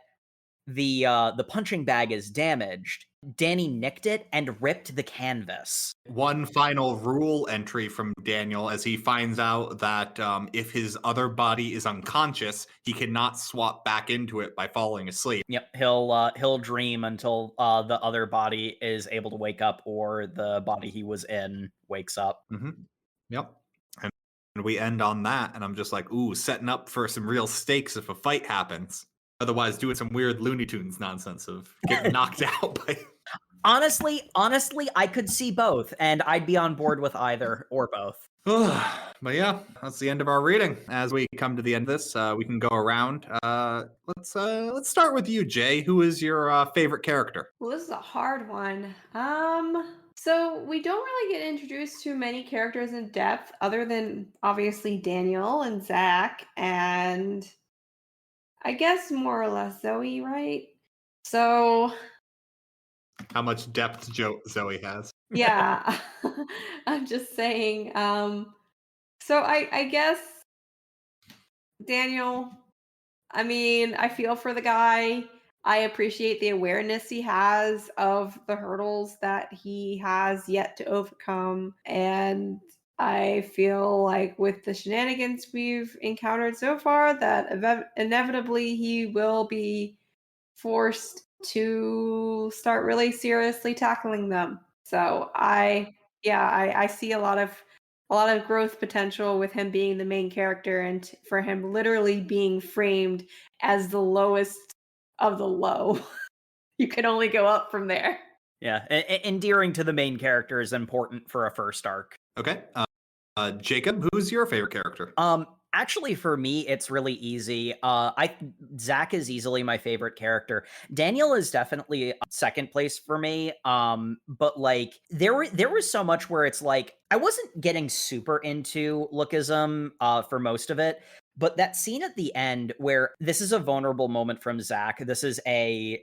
the punching bag is damaged. Danny nicked it and ripped the canvas. One final rule entry from Daniel as he finds out that if his other body is unconscious, he cannot swap back into it by falling asleep. Yep, he'll dream until the other body is able to wake up, or the body he was in wakes up. Mm-hmm. Yep. And we end on that, and I'm just like, ooh, setting up for some real stakes if a fight happens. Otherwise, doing some weird Looney Tunes nonsense of getting knocked out by. Honestly, I could see both, and I'd be on board with either or both. But yeah, that's the end of our reading. As we come to the end of this, we can go around. Let's start with you, Jay. Who is your favorite character? Well, this is a hard one. So we don't really get introduced to many characters in depth, other than obviously Daniel and Zach, and I guess more or less Zoe, right? So How much depth Zoe has? yeah, I'm just saying. So I guess Daniel. I mean, I feel for the guy. I appreciate the awareness he has of the hurdles that he has yet to overcome. And I feel like with the shenanigans we've encountered so far, that inevitably he will be forced to start really seriously tackling them. So I see a lot of growth potential with him being the main character, and for him literally being framed as the lowest of the low. You can only go up from there. Yeah, endearing to the main character is important for a first arc. Okay. Jacob, who's your favorite character? Actually, for me, it's really easy. Zach is easily my favorite character. Daniel is definitely second place for me. But like there was so much where it's like I wasn't getting super into Lookism for most of it. But that scene at the end where this is a vulnerable moment from Zach. This is a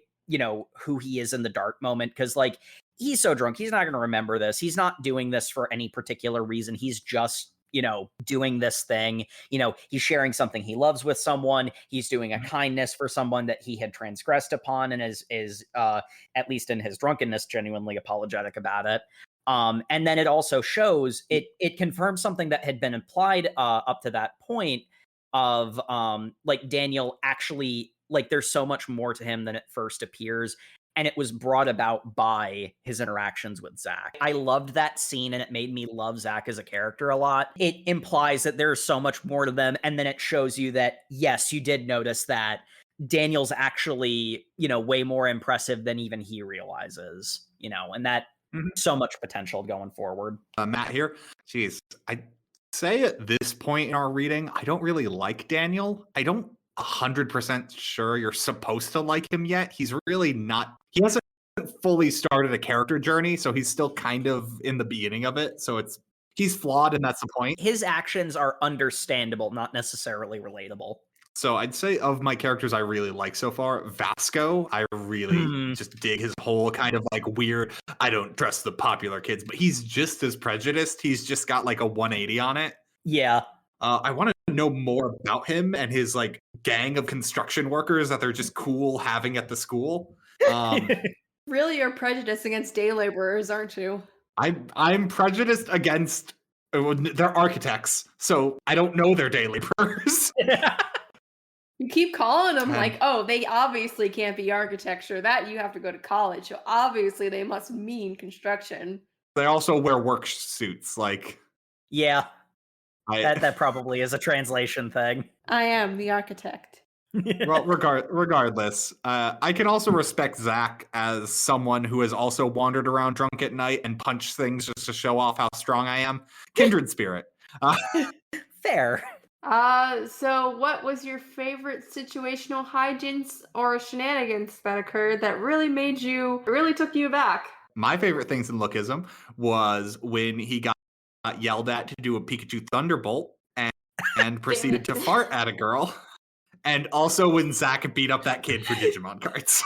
who he is in the dark moment, because like he's so drunk, he's not going to remember this. He's not doing this for any particular reason. He's just doing this thing. He's sharing something he loves with someone. He's doing a kindness for someone that he had transgressed upon, and is at least in his drunkenness genuinely apologetic about it. And then it also shows it confirms something that had been implied up to that point of like Daniel actually, like there's so much more to him than it first appears. And it was brought about by his interactions with Zach. I loved that scene, and it made me love Zach as a character a lot. It implies that there's so much more to them, and then it shows you that, yes, you did notice that Daniel's actually, way more impressive than even he realizes, and that so much potential going forward. Matt here. Jeez, I'd say at this point in our reading, I don't really like Daniel. I don't 100% sure you're supposed to like him yet. He's really not. He hasn't fully started a character journey, so he's still kind of in the beginning of it. So he's flawed, and that's the point. His actions are understandable, not necessarily relatable. So I'd say of my characters I really like so far, Vasco, I really just dig his whole kind of like weird, I don't trust the popular kids, but he's just as prejudiced. He's just got like a 180 on it. Yeah. I want to know more about him and his like gang of construction workers that they're just cool having at the school. Really, you're prejudiced against day laborers, aren't you? I'm prejudiced against they're architects, so I don't know they're day laborers. You keep calling them like, oh, they obviously can't be architecture. That you have to go to college. So obviously they must mean construction. They also wear work suits, like. Yeah. That probably is a translation thing. I am the architect. Well, regardless, I can also respect Zach as someone who has also wandered around drunk at night and punched things just to show off how strong I am. Kindred spirit. Fair. So what was your favorite situational hijinks or shenanigans that occurred that really took you aback? My favorite things in Lookism was when he got yelled at to do a Pikachu Thunderbolt and proceeded to fart at a girl. And also when Zach beat up that kid for Digimon cards.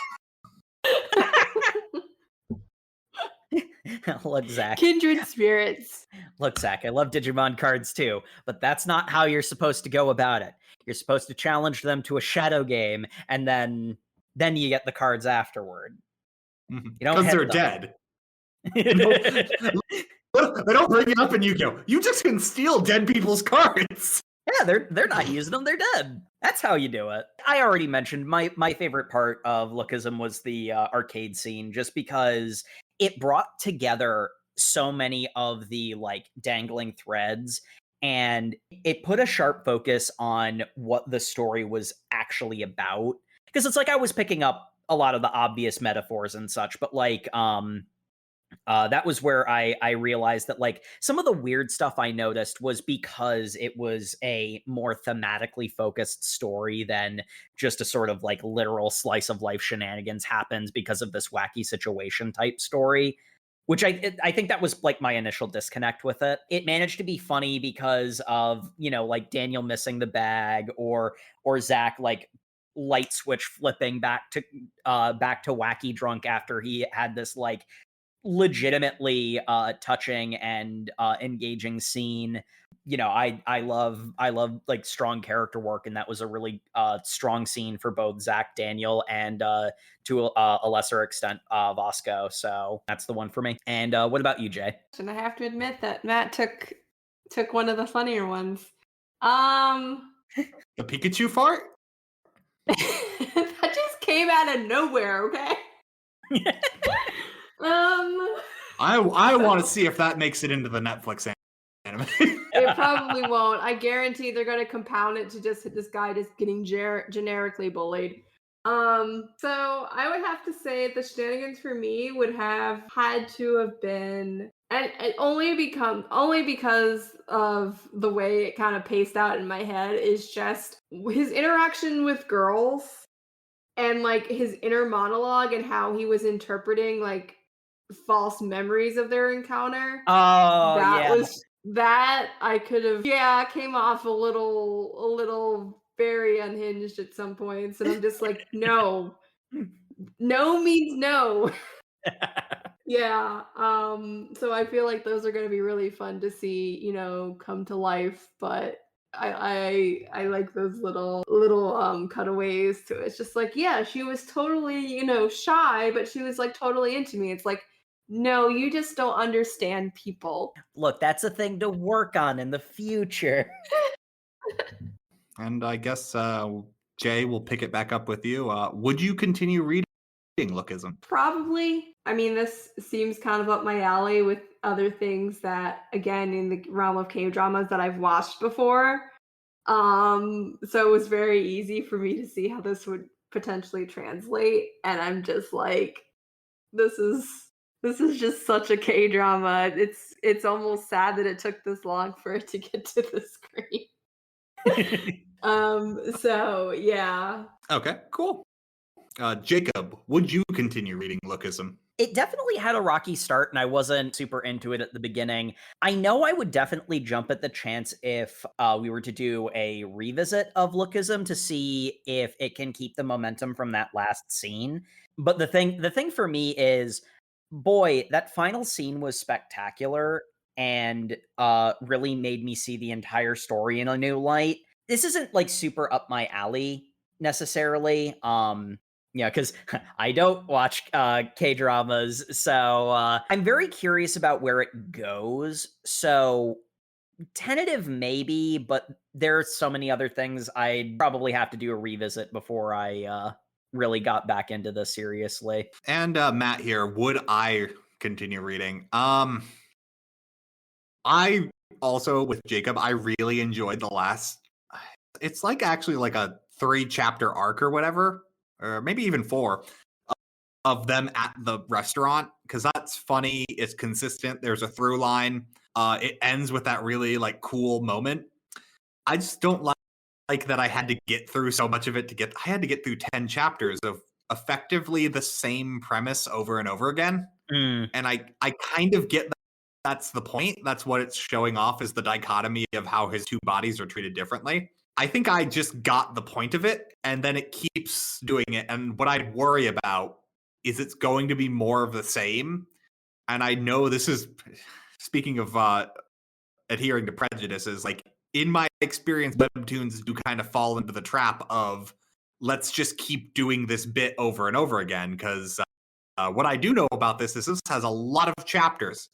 Look, Zach. Kindred spirits. Look, Zach, I love Digimon cards too, but that's not how you're supposed to go about it. You're supposed to challenge them to a shadow game, and then you get the cards afterward. You don't Because hit they're them. dead. They don't bring it up and you go, you just can steal dead people's cards. Yeah, they're not using them, they're dead. That's how you do it. I already mentioned my favorite part of Lookism was the arcade scene, just because it brought together so many of the like dangling threads, and it put a sharp focus on what the story was actually about. Because it's like I was picking up a lot of the obvious metaphors and such, but like that was where I realized that like some of the weird stuff I noticed was because it was a more thematically focused story than just a sort of like literal slice of life shenanigans happens because of this wacky situation type story. Which I think that was like my initial disconnect with it. It managed to be funny because of, you know, like Daniel missing the bag or Zach like light switch flipping back to wacky drunk after he had this like legitimately touching and engaging scene. You know, I love like strong character work, and that was a really strong scene for both Zach, Daniel, and to a lesser extent Vasco. So that's the one for me. And what about you, Jay? And I have to admit that Matt took one of the funnier ones. The Pikachu fart? that just came out of nowhere, okay? I want to see if that makes it into the Netflix anime. It probably won't. I guarantee they're going to compound it to just this guy just getting generically bullied. So I would have to say the shenanigans for me would have had to have been, and only because of the way it kind of paced out in my head, is just his interaction with girls and like his inner monologue and how he was interpreting like false memories of their encounter. Oh, That I could have, came off a little very unhinged at some points, and I'm just like, no means no. Yeah. So I feel like those are going to be really fun to see, you know, come to life. But I like those little cutaways to it. It's just like, yeah, she was totally, you know, shy, but she was like totally into me. It's like, no, you just don't understand people. Look, that's a thing to work on in the future. And I guess Jay will pick it back up with you. Would you continue reading Lookism? Probably. I mean, this seems kind of up my alley with other things that, again, in the realm of K-dramas that I've watched before. So it was very easy for me to see how this would potentially translate. And I'm just like, this is just such a K-drama. It's almost sad that it took this long for it to get to the screen. So yeah. Okay, cool. Jacob, would you continue reading Lookism? It definitely had a rocky start, and I wasn't super into it at the beginning. I know I would definitely jump at the chance if we were to do a revisit of Lookism to see if it can keep the momentum from that last scene. But the thing for me is, boy, that final scene was spectacular and really made me see the entire story in a new light. This isn't like super up my alley necessarily. Yeah, because I don't watch K-dramas, so I'm very curious about where it goes. So tentative maybe, but there are so many other things I'd probably have to do a revisit before I really got back into this seriously. And Matt here, would I continue reading? I also, with Jacob, I really enjoyed the last, it's like actually like a 3-chapter arc or whatever, or maybe even 4, of them at the restaurant, because that's funny, it's consistent, there's a through line, it ends with that really like cool moment. I just don't like that I had to get through so much of it I had to get through 10 chapters of effectively the same premise over and over again. And I kind of get that's the point. That's what it's showing off, is the dichotomy of how his two bodies are treated differently. I think I just got the point of it, and then it keeps doing it. And what I'd worry about is it's going to be more of the same. And I know this is, speaking of adhering to prejudices, like in my experience, webtoons do kind of fall into the trap of let's just keep doing this bit over and over again. Because what I do know about this is this has a lot of chapters,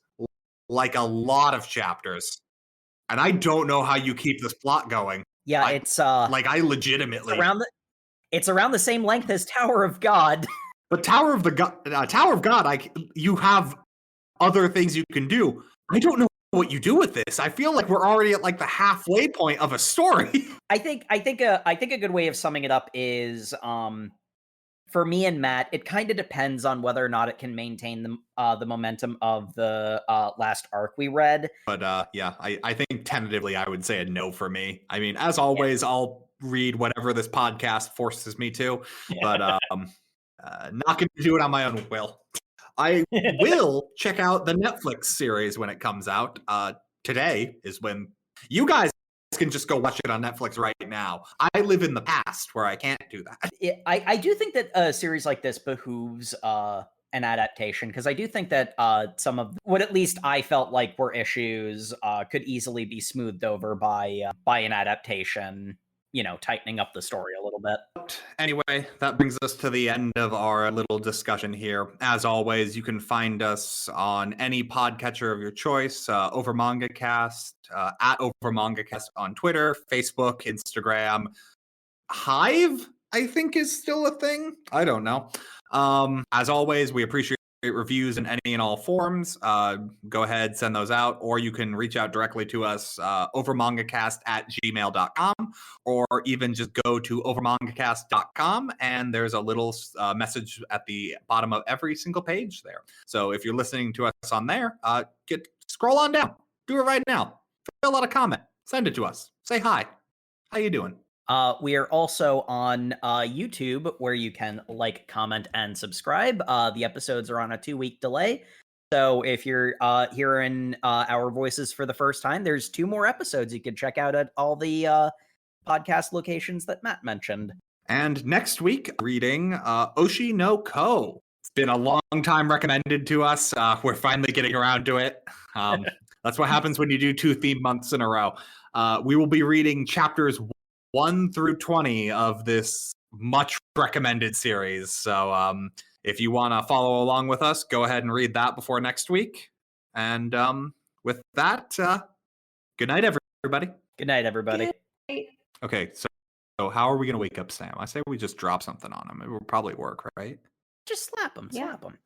like a lot of chapters. And I don't know how you keep this plot going. Yeah, I legitimately it's around the same length as Tower of God. But Tower of God, you have other things you can do. I don't know what you do with this. I feel like we're already at like the halfway point of a story. I think a good way of summing it up is for me and Matt, it kind of depends on whether or not it can maintain the momentum of the last arc we read. But yeah, I think tentatively I would say a no for me. I mean, as always, I'll read whatever this podcast forces me to, but not going to do it on my own will. I will check out the Netflix series when it comes out. Today is when you guys can just go watch it on Netflix right now. I live in the past where I can't do that. I do think that a series like this behooves an adaptation, because I do think that some of what at least I felt like were issues could easily be smoothed over by an adaptation, tightening up the story a little bit. Anyway, that brings us to the end of our little discussion here. As always, you can find us on any podcatcher of your choice, over MangaCast, at over MangaCast on Twitter, Facebook, Instagram. Hive, I think, is still a thing. I don't know. As always, we appreciate reviews in any and all forms. Go ahead, send those out, or you can reach out directly to us overmangacast@gmail.com, or even just go to overmangacast.com, and there's a little message at the bottom of every single page there. So if you're listening to us on there, scroll on down. Do it right now. Fill out a comment. Send it to us. Say hi. How you doing? We are also on YouTube, where you can like, comment, and subscribe. The episodes are on a 2-week delay. So if you're hearing our voices for the first time, there's 2 more episodes you can check out at all the podcast locations that Matt mentioned. And next week, reading Oshi no Ko. It's been a long time recommended to us. We're finally getting around to it. That's what happens when you do 2 theme months in a row. We will be reading chapters 1 through 20 of this much recommended series. So if you want to follow along with us, go ahead and read that before next week. And with that, good night, everybody. Good night, everybody. Okay, so how are we going to wake up Sam? I say we just drop something on him. It will probably work, right? Just slap him. Slap him.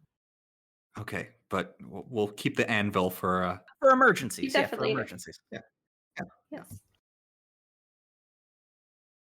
Okay, but we'll keep the anvil for emergencies. Definitely. For emergencies. Yeah. Yes.